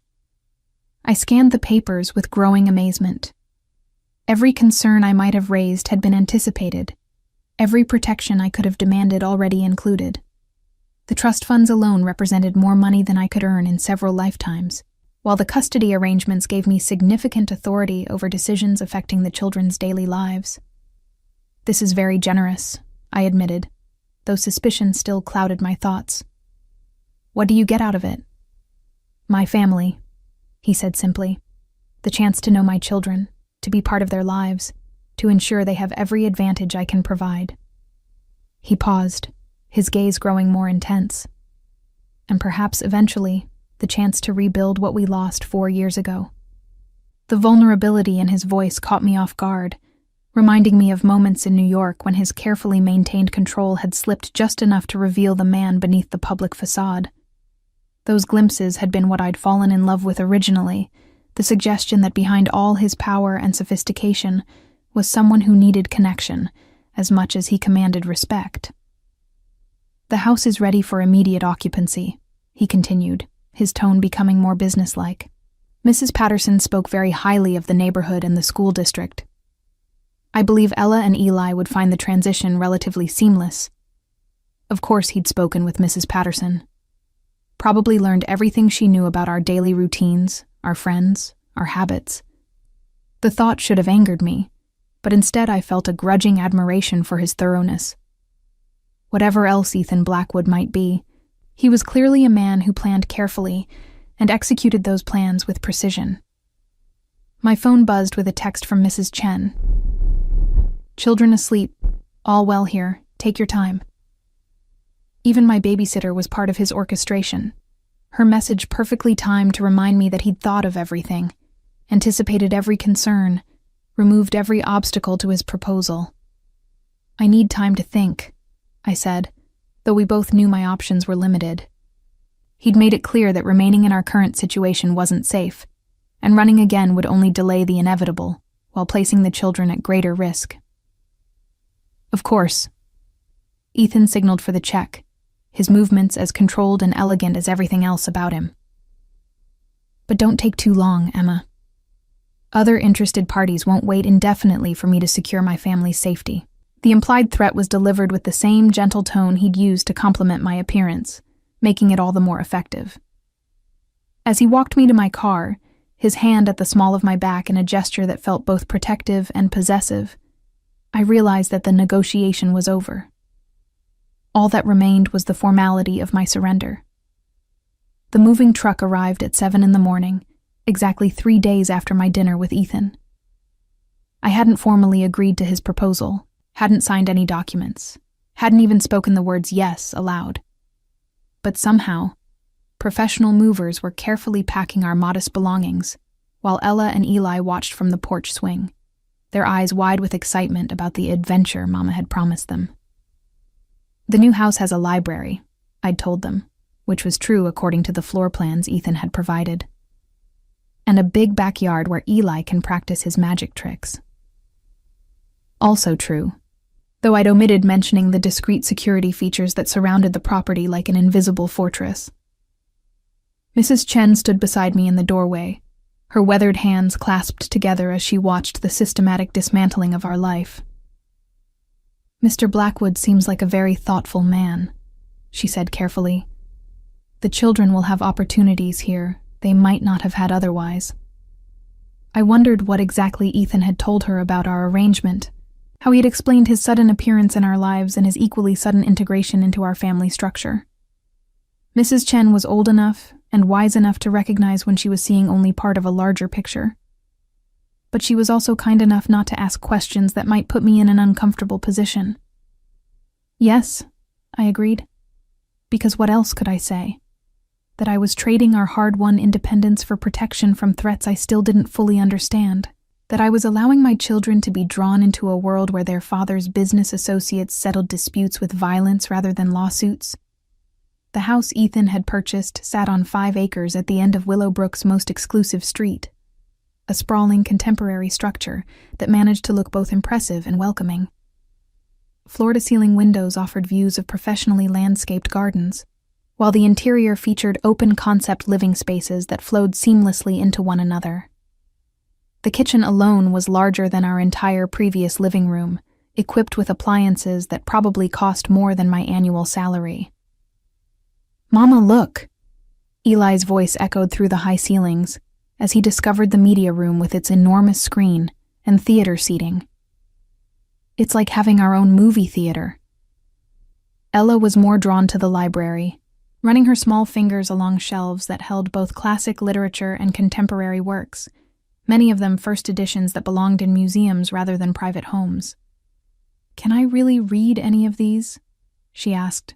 I scanned the papers with growing amazement. Every concern I might have raised had been anticipated, every protection I could have demanded already included. The trust funds alone represented more money than I could earn in several lifetimes, while the custody arrangements gave me significant authority over decisions affecting the children's daily lives. This is very generous, I admitted, though suspicion still clouded my thoughts. What do you get out of it? My family, he said simply. The chance to know my children, to be part of their lives, to ensure they have every advantage I can provide. He paused, his gaze growing more intense. And perhaps eventually, the chance to rebuild what we lost 4 years ago. The vulnerability in his voice caught me off guard, reminding me of moments in New York when his carefully maintained control had slipped just enough to reveal the man beneath the public facade. Those glimpses had been what I'd fallen in love with originally, the suggestion that behind all his power and sophistication was someone who needed connection as much as he commanded respect. The house is ready for immediate occupancy, he continued, his tone becoming more businesslike. Mrs. Patterson spoke very highly of the neighborhood and the school district. I believe Ella and Eli would find the transition relatively seamless. Of course he'd spoken with Mrs. Patterson. Probably learned everything she knew about our daily routines, our friends, our habits. The thought should have angered me, but instead I felt a grudging admiration for his thoroughness. Whatever else Ethan Blackwood might be, he was clearly a man who planned carefully and executed those plans with precision. My phone buzzed with a text from Mrs. Chen. Children asleep. All well here. Take your time. Even my babysitter was part of his orchestration. Her message perfectly timed to remind me that he'd thought of everything, anticipated every concern, removed every obstacle to his proposal. I need time to think, I said, though we both knew my options were limited. He'd made it clear that remaining in our current situation wasn't safe, and running again would only delay the inevitable, while placing the children at greater risk. Of course. Ethan signaled for the check, his movements as controlled and elegant as everything else about him. But don't take too long, Emma. Other interested parties won't wait indefinitely for me to secure my family's safety. The implied threat was delivered with the same gentle tone he'd used to compliment my appearance, making it all the more effective. As he walked me to my car, his hand at the small of my back in a gesture that felt both protective and possessive, I realized that the negotiation was over. All that remained was the formality of my surrender. The moving truck arrived at 7 a.m, exactly 3 days after my dinner with Ethan. I hadn't formally agreed to his proposal, hadn't signed any documents, hadn't even spoken the words yes aloud. But somehow, professional movers were carefully packing our modest belongings, while Ella and Eli watched from the porch swing, their eyes wide with excitement about the adventure Mama had promised them. The new house has a library, I'd told them, which was true according to the floor plans Ethan had provided, and a big backyard where Eli can practice his magic tricks. Also true, though I'd omitted mentioning the discreet security features that surrounded the property like an invisible fortress. Mrs. Chen stood beside me in the doorway, her weathered hands clasped together as she watched the systematic dismantling of our life. "Mr. Blackwood seems like a very thoughtful man," she said carefully. "The children will have opportunities here they might not have had otherwise." I wondered what exactly Ethan had told her about our arrangement, how he had explained his sudden appearance in our lives and his equally sudden integration into our family structure. Mrs. Chen was old enough and wise enough to recognize when she was seeing only part of a larger picture. But she was also kind enough not to ask questions that might put me in an uncomfortable position. "Yes," I agreed. Because what else could I say? That I was trading our hard-won independence for protection from threats I still didn't fully understand. That I was allowing my children to be drawn into a world where their father's business associates settled disputes with violence rather than lawsuits. The house Ethan had purchased sat on 5 acres at the end of Willowbrook's most exclusive street, a sprawling contemporary structure that managed to look both impressive and welcoming. Floor-to-ceiling windows offered views of professionally landscaped gardens, while the interior featured open-concept living spaces that flowed seamlessly into one another. The kitchen alone was larger than our entire previous living room, equipped with appliances that probably cost more than my annual salary. "Mama, look!" Eli's voice echoed through the high ceilings as he discovered the media room with its enormous screen and theater seating. "It's like having our own movie theater." Ella was more drawn to the library, running her small fingers along shelves that held both classic literature and contemporary works, many of them first editions that belonged in museums rather than private homes. "Can I really read any of these?" she asked,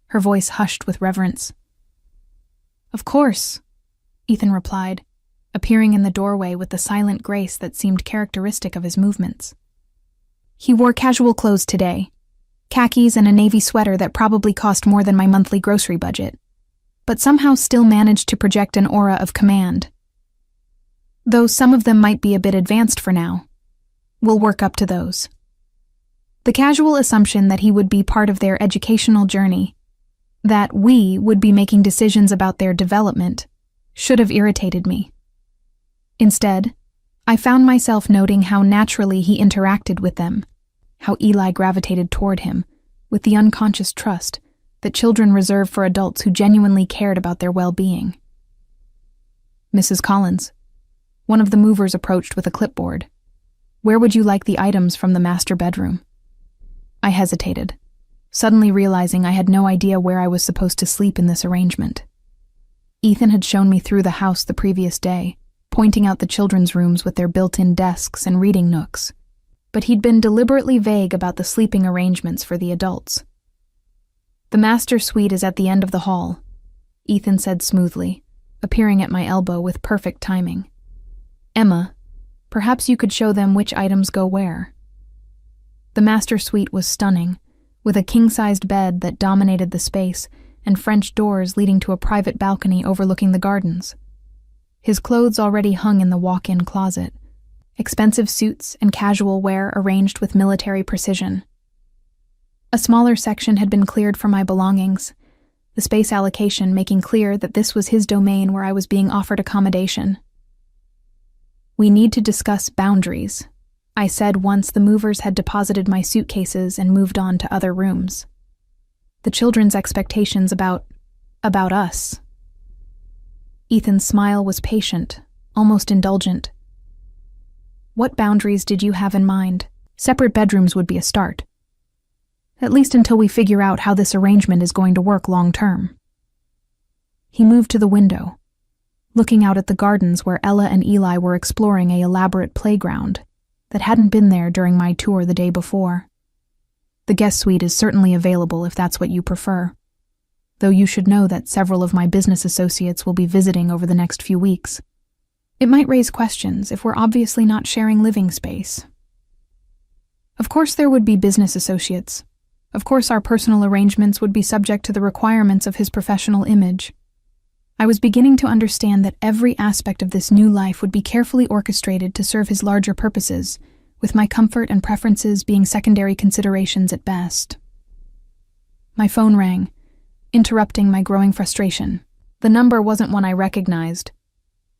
her voice hushed with reverence. "Of course," Ethan replied, appearing in the doorway with the silent grace that seemed characteristic of his movements. He wore casual clothes today, khakis and a navy sweater that probably cost more than my monthly grocery budget, but somehow still managed to project an aura of command. Though some of them might be a bit advanced for now, we'll work up to those. The casual assumption that he would be part of their educational journey, that we would be making decisions about their development, should have irritated me. Instead, I found myself noting how naturally he interacted with them, how Eli gravitated toward him, with the unconscious trust that children reserve for adults who genuinely cared about their well-being. "Mrs. Collins," one of the movers approached with a clipboard. "Where would you like the items from the master bedroom?" I hesitated, suddenly realizing I had no idea where I was supposed to sleep in this arrangement. Ethan had shown me through the house the previous day, pointing out the children's rooms with their built-in desks and reading nooks, but he'd been deliberately vague about the sleeping arrangements for the adults. "The master suite is at the end of the hall," Ethan said smoothly, appearing at my elbow with perfect timing. "Emma, perhaps you could show them which items go where." The master suite was stunning, with a king-sized bed that dominated the space and French doors leading to a private balcony overlooking the gardens. His clothes already hung in the walk-in closet, expensive suits and casual wear arranged with military precision. A smaller section had been cleared for my belongings, the space allocation making clear that this was his domain where I was being offered accommodation. "We need to discuss boundaries," I said once the movers had deposited my suitcases and moved on to other rooms. "The children's expectations about us." Ethan's smile was patient, almost indulgent. "What boundaries did you have in mind? Separate bedrooms would be a start. At least until we figure out how this arrangement is going to work long-term." He moved to the window, looking out at the gardens where Ella and Eli were exploring an elaborate playground that hadn't been there during my tour the day before. The guest suite is certainly available if that's what you prefer, though you should know that several of my business associates will be visiting over the next few weeks. It might raise questions if we're obviously not sharing living space. Of course there would be business associates. Of course our personal arrangements would be subject to the requirements of his professional image. I was beginning to understand that every aspect of this new life would be carefully orchestrated to serve his larger purposes, with my comfort and preferences being secondary considerations at best. My phone rang, interrupting my growing frustration. The number wasn't one I recognized,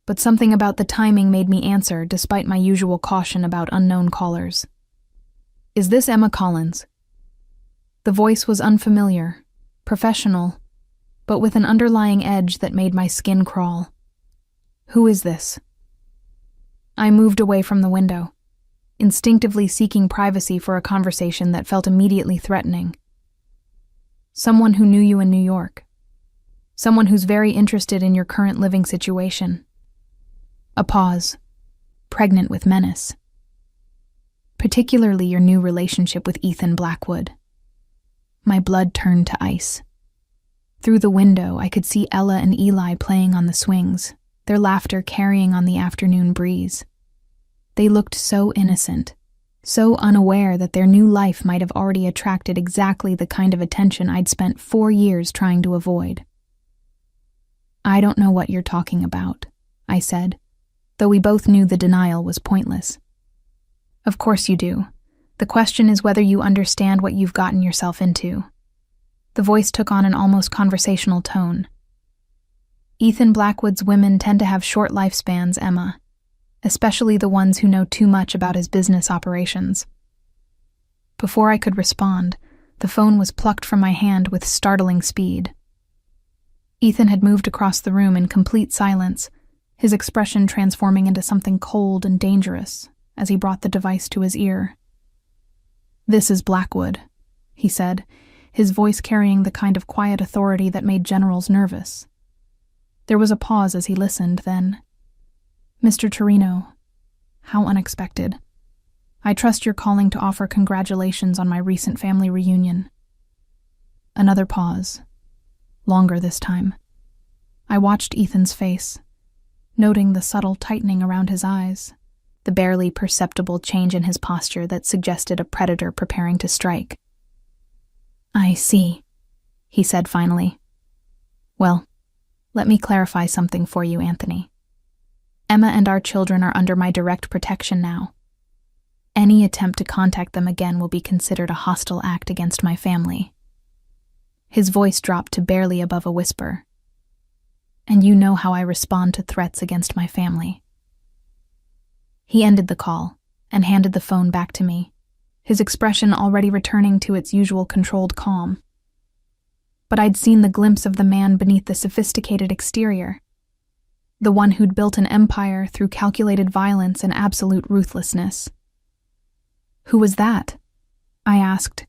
but something about the timing made me answer despite my usual caution about unknown callers. "Is this Emma Collins?" The voice was unfamiliar, professional, but with an underlying edge that made my skin crawl. "Who is this?" I moved away from the window, instinctively seeking privacy for a conversation that felt immediately threatening. "Someone who knew you in New York. Someone who's very interested in your current living situation." A pause, pregnant with menace. "Particularly your new relationship with Ethan Blackwood." My blood turned to ice. Through the window, I could see Ella and Eli playing on the swings, their laughter carrying on the afternoon breeze. They looked so innocent, so unaware that their new life might have already attracted exactly the kind of attention I'd spent 4 years trying to avoid. "I don't know what you're talking about," I said, though we both knew the denial was pointless. "Of course you do. The question is whether you understand what you've gotten yourself into." The voice took on an almost conversational tone. "Ethan Blackwood's women tend to have short lifespans, Emma, especially the ones who know too much about his business operations." Before I could respond, the phone was plucked from my hand with startling speed. Ethan had moved across the room in complete silence, his expression transforming into something cold and dangerous as he brought the device to his ear. "This is Blackwood," he said, his voice carrying the kind of quiet authority that made generals nervous. There was a pause as he listened, then, "Mr. Torino, how unexpected. I trust you're calling to offer congratulations on my recent family reunion." Another pause, longer this time. I watched Ethan's face, noting the subtle tightening around his eyes, the barely perceptible change in his posture that suggested a predator preparing to strike. "I see," he said finally. "Well, let me clarify something for you, Anthony. Emma and our children are under my direct protection now. Any attempt to contact them again will be considered a hostile act against my family." His voice dropped to barely above a whisper. "And you know how I respond to threats against my family." He ended the call and handed the phone back to me, his expression already returning to its usual controlled calm. But I'd seen the glimpse of the man beneath the sophisticated exterior, the one who'd built an empire through calculated violence and absolute ruthlessness. "Who was that?" I asked,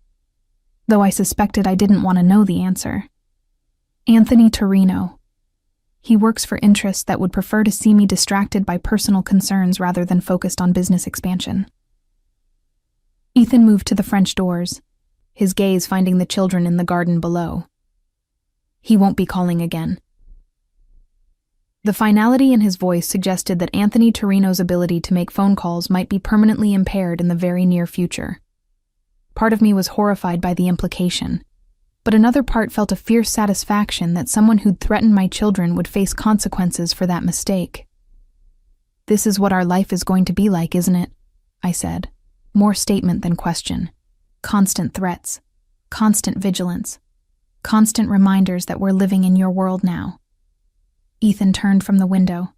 though I suspected I didn't want to know the answer. "Anthony Torino. He works for interests that would prefer to see me distracted by personal concerns rather than focused on business expansion." Ethan moved to the French doors, his gaze finding the children in the garden below. "He won't be calling again." The finality in his voice suggested that Anthony Torino's ability to make phone calls might be permanently impaired in the very near future. Part of me was horrified by the implication, but another part felt a fierce satisfaction that someone who'd threatened my children would face consequences for that mistake. "This is what our life is going to be like, isn't it?" I said, more statement than question. "Constant threats, constant vigilance, constant reminders that we're living in your world now." Ethan turned from the window,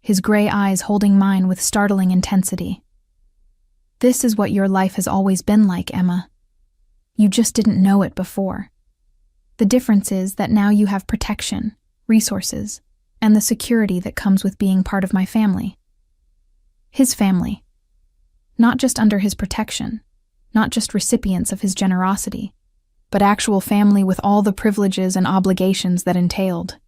his gray eyes holding mine with startling intensity. "This is what your life has always been like, Emma. You just didn't know it before. The difference is that now you have protection, resources, and the security that comes with being part of my family." His family. Not just under his protection, not just recipients of his generosity, but actual family with all the privileges and obligations that entailed.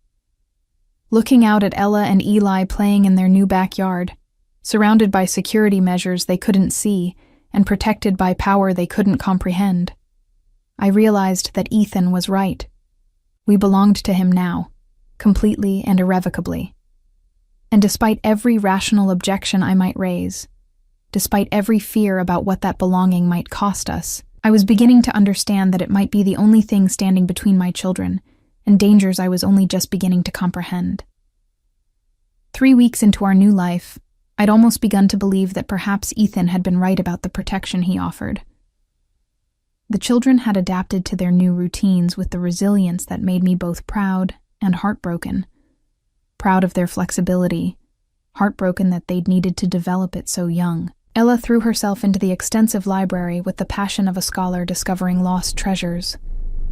Looking out at Ella and Eli playing in their new backyard, surrounded by security measures they couldn't see and protected by power they couldn't comprehend, I realized that Ethan was right. We belonged to him now, completely and irrevocably. And despite every rational objection I might raise, despite every fear about what that belonging might cost us, I was beginning to understand that it might be the only thing standing between my children, and dangers I was only just beginning to comprehend. 3 weeks into our new life, I'd almost begun to believe that perhaps Ethan had been right about the protection he offered. The children had adapted to their new routines with the resilience that made me both proud and heartbroken. Proud of their flexibility, heartbroken that they'd needed to develop it so young. Ella threw herself into the extensive library with the passion of a scholar discovering lost treasures,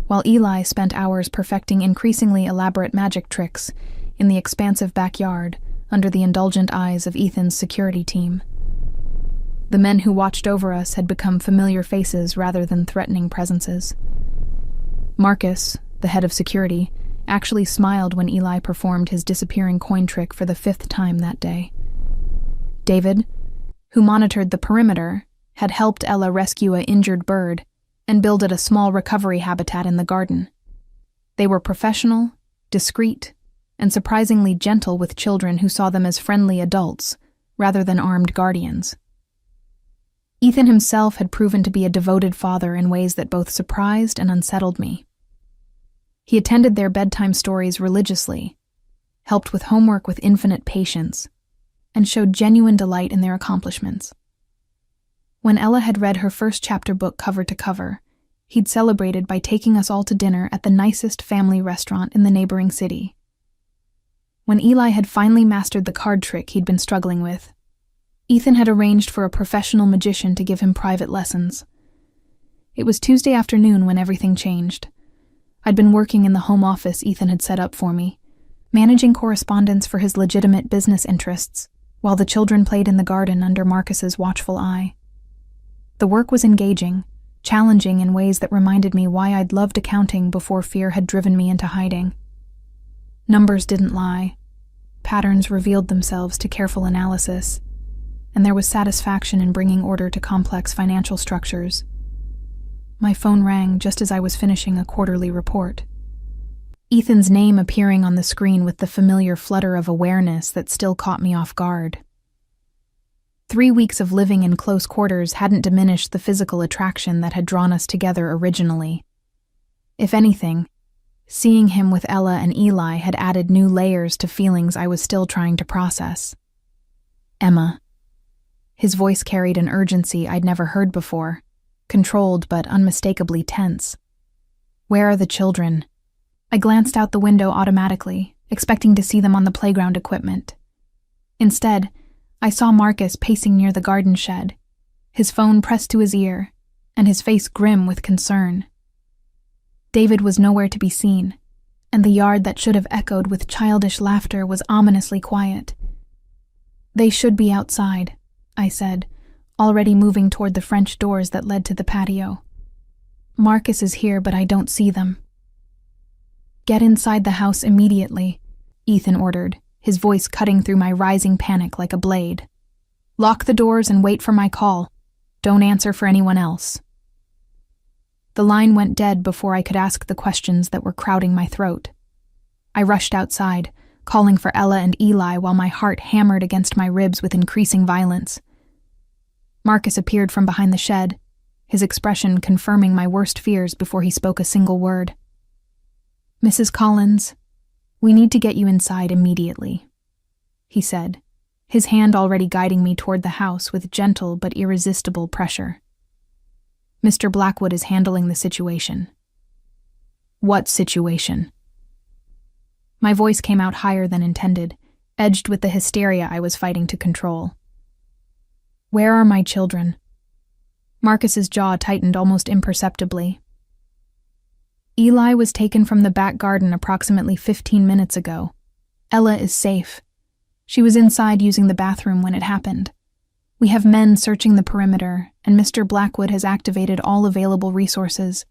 while Eli spent hours perfecting increasingly elaborate magic tricks in the expansive backyard under the indulgent eyes of Ethan's security team. The men who watched over us had become familiar faces rather than threatening presences. Marcus, the head of security, actually smiled when Eli performed his disappearing coin trick for the 5th time that day. David, who monitored the perimeter, had helped Ella rescue an injured bird and builded a small recovery habitat in the garden. They were professional, discreet, and surprisingly gentle with children who saw them as friendly adults rather than armed guardians. Ethan himself had proven to be a devoted father in ways that both surprised and unsettled me. He attended their bedtime stories religiously, helped with homework with infinite patience, and showed genuine delight in their accomplishments. When Ella had read her first chapter book cover to cover, he'd celebrated by taking us all to dinner at the nicest family restaurant in the neighboring city. When Eli had finally mastered the card trick he'd been struggling with, Ethan had arranged for a professional magician to give him private lessons. It was Tuesday afternoon when everything changed. I'd been working in the home office Ethan had set up for me, managing correspondence for his legitimate business interests, while the children played in the garden under Marcus's watchful eye. The work was engaging, challenging in ways that reminded me why I'd loved accounting before fear had driven me into hiding. Numbers didn't lie. Patterns revealed themselves to careful analysis, and there was satisfaction in bringing order to complex financial structures. My phone rang just as I was finishing a quarterly report. Ethan's name appearing on the screen with the familiar flutter of awareness that still caught me off guard. 3 weeks of living in close quarters hadn't diminished the physical attraction that had drawn us together originally. If anything, seeing him with Ella and Eli had added new layers to feelings I was still trying to process. Emma. His voice carried an urgency I'd never heard before, controlled but unmistakably tense. Where are the children? I glanced out the window automatically, expecting to see them on the playground equipment. Instead, I saw Marcus pacing near the garden shed, his phone pressed to his ear, and his face grim with concern. David was nowhere to be seen, and the yard that should have echoed with childish laughter was ominously quiet. They should be outside, I said, already moving toward the French doors that led to the patio. Marcus is here, but I don't see them. Get inside the house immediately, Ethan ordered, his voice cutting through my rising panic like a blade. Lock the doors and wait for my call. Don't answer for anyone else. The line went dead before I could ask the questions that were crowding my throat. I rushed outside, calling for Ella and Eli while my heart hammered against my ribs with increasing violence. Marcus appeared from behind the shed, his expression confirming my worst fears before he spoke a single word. Mrs. Collins, we need to get you inside immediately, he said, his hand already guiding me toward the house with gentle but irresistible pressure. Mr. Blackwood is handling the situation. What situation? My voice came out higher than intended, edged with the hysteria I was fighting to control. Where are my children? Marcus's jaw tightened almost imperceptibly. Eli was taken from the back garden approximately 15 minutes ago. Ella is safe. She was inside using the bathroom when it happened. We have men searching the perimeter, and Mr. Blackwood has activated all available resources.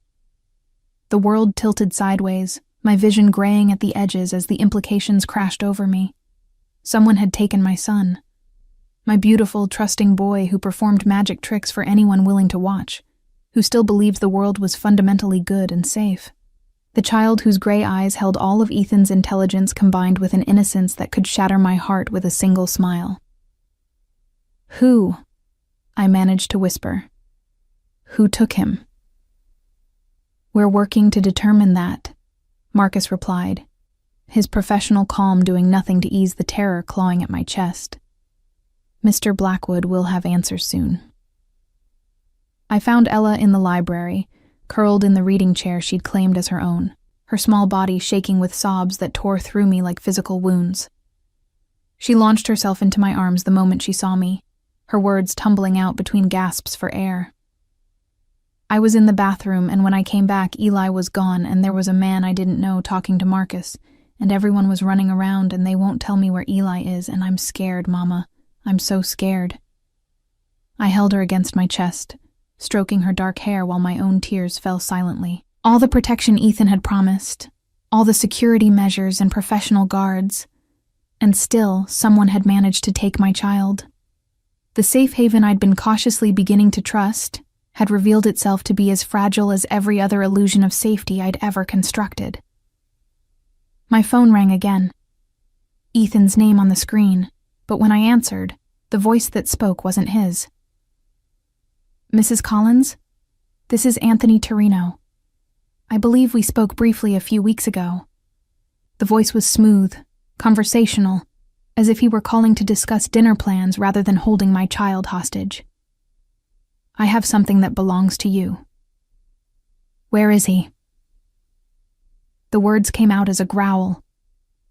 The world tilted sideways, my vision graying at the edges as the implications crashed over me. Someone had taken my son. My beautiful, trusting boy who performed magic tricks for anyone willing to watch, who still believed the world was fundamentally good and safe. The child whose gray eyes held all of Ethan's intelligence combined with an innocence that could shatter my heart with a single smile. "Who?" I managed to whisper. "Who took him?" "We're working to determine that," Marcus replied, his professional calm doing nothing to ease the terror clawing at my chest. "Mr. Blackwood will have answers soon." I found Ella in the library, curled in the reading chair she'd claimed as her own, her small body shaking with sobs that tore through me like physical wounds. She launched herself into my arms the moment she saw me, her words tumbling out between gasps for air. I was in the bathroom, and when I came back, Eli was gone, and there was a man I didn't know talking to Marcus, and everyone was running around, and they won't tell me where Eli is, and I'm scared, Mama. I'm so scared. I held her against my chest, stroking her dark hair while my own tears fell silently. All the protection Ethan had promised, all the security measures and professional guards, and still someone had managed to take my child. The safe haven I'd been cautiously beginning to trust had revealed itself to be as fragile as every other illusion of safety I'd ever constructed. My phone rang again. Ethan's name on the screen, but when I answered, the voice that spoke wasn't his. "Mrs. Collins? This is Anthony Torino. I believe we spoke briefly a few weeks ago." The voice was smooth, conversational, as if he were calling to discuss dinner plans rather than holding my child hostage. "I have something that belongs to you." "Where is he?" The words came out as a growl,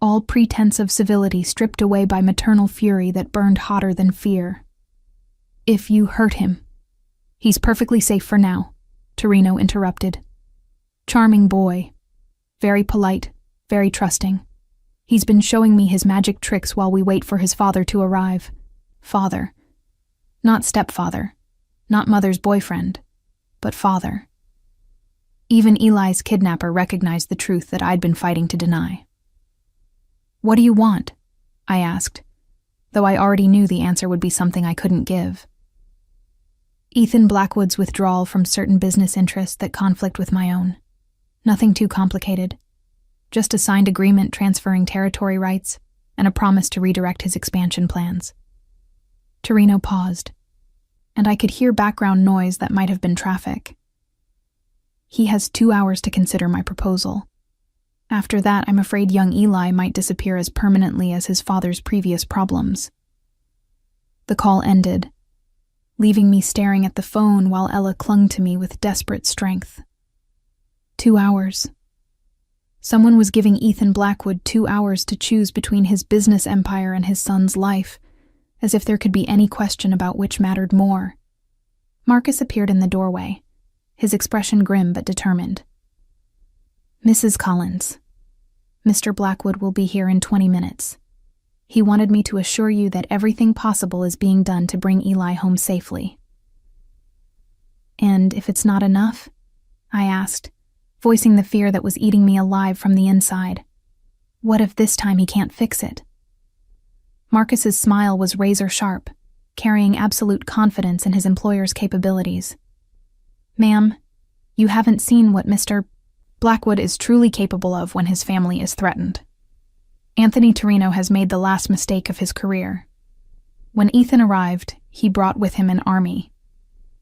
all pretense of civility stripped away by maternal fury that burned hotter than fear. "If you hurt him." "He's perfectly safe for now," Torino interrupted. "Charming boy. Very polite, very trusting. He's been showing me his magic tricks while we wait for his father to arrive. Father. Not stepfather. Not mother's boyfriend. But father." Even Eli's kidnapper recognized the truth that I'd been fighting to deny. "What do you want?" I asked, though I already knew the answer would be something I couldn't give. Ethan Blackwood's withdrawal from certain business interests that conflict with my own. Nothing too complicated. Just a signed agreement transferring territory rights and a promise to redirect his expansion plans. Torino paused, and I could hear background noise that might have been traffic. "He has 2 hours to consider my proposal. After that, I'm afraid young Eli might disappear as permanently as his father's previous problems." The call ended, leaving me staring at the phone while Ella clung to me with desperate strength. 2 hours. Someone was giving Ethan Blackwood 2 hours to choose between his business empire and his son's life, as if there could be any question about which mattered more. Marcus appeared in the doorway, his expression grim but determined. "Mrs. Collins, Mr. Blackwood will be here in 20 minutes. He wanted me to assure you that everything possible is being done to bring Eli home safely." "And if it's not enough?" I asked, voicing the fear that was eating me alive from the inside. "What if this time he can't fix it?" Marcus's smile was razor sharp, carrying absolute confidence in his employer's capabilities. "Ma'am, you haven't seen what Mr. Blackwood is truly capable of when his family is threatened. Anthony Torino has made the last mistake of his career. When Ethan arrived, he brought with him an army.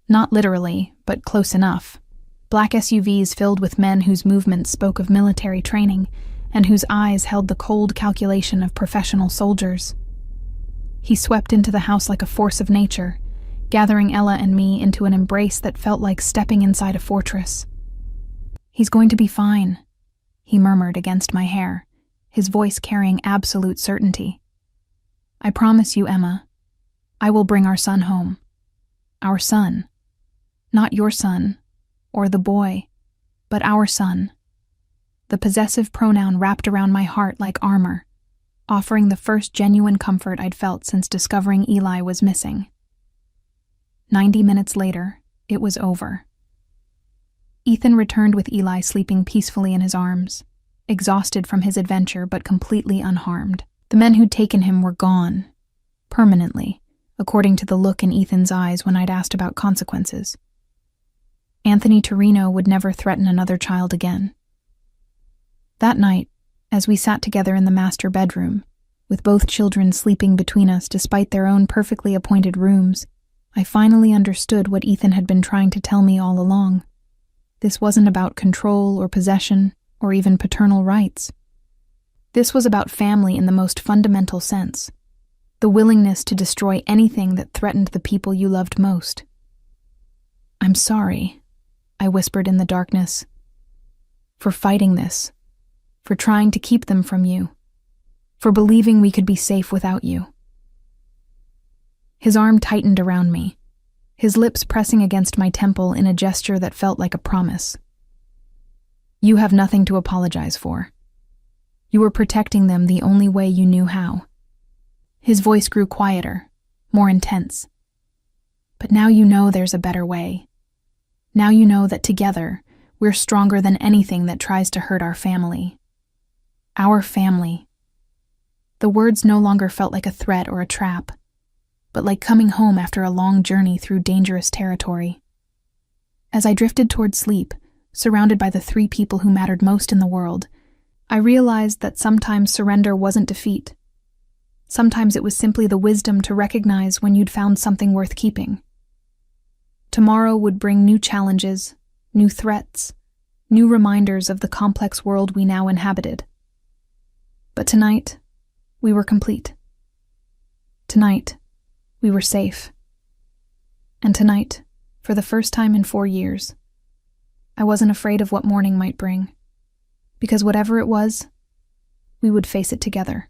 Not literally, but close enough. Black SUVs filled with men whose movements spoke of military training and whose eyes held the cold calculation of professional soldiers. He swept into the house like a force of nature, gathering Ella and me into an embrace that felt like stepping inside a fortress. "He's going to be fine," he murmured against my hair, his voice carrying absolute certainty. "I promise you, Emma, I will bring our son home. Our son. Not your son, or the boy, but our son." The possessive pronoun wrapped around my heart like armor, offering the first genuine comfort I'd felt since discovering Eli was missing. 90 minutes later, it was over. Ethan returned with Eli sleeping peacefully in his arms, exhausted from his adventure but completely unharmed. The men who'd taken him were gone, permanently, according to the look in Ethan's eyes when I'd asked about consequences. Anthony Torino would never threaten another child again. That night, as we sat together in the master bedroom, with both children sleeping between us despite their own perfectly appointed rooms, I finally understood what Ethan had been trying to tell me all along. This wasn't about control or possession or even paternal rights. This was about family in the most fundamental sense, the willingness to destroy anything that threatened the people you loved most. "I'm sorry," I whispered in the darkness, "for fighting this, for trying to keep them from you, for believing we could be safe without you." His arm tightened around me, his lips pressing against my temple in a gesture that felt like a promise. "You have nothing to apologize for. You were protecting them the only way you knew how." His voice grew quieter, more intense. "But now you know there's a better way. Now you know that together, we're stronger than anything that tries to hurt our family. Our family." The words no longer felt like a threat or a trap, but like coming home after a long journey through dangerous territory. As I drifted toward sleep, surrounded by the 3 people who mattered most in the world, I realized that sometimes surrender wasn't defeat. Sometimes it was simply the wisdom to recognize when you'd found something worth keeping. Tomorrow would bring new challenges, new threats, new reminders of the complex world we now inhabited. But tonight, we were complete. Tonight, we were safe. And tonight, for the first time in 4 years, I wasn't afraid of what morning might bring, because whatever it was, we would face it together.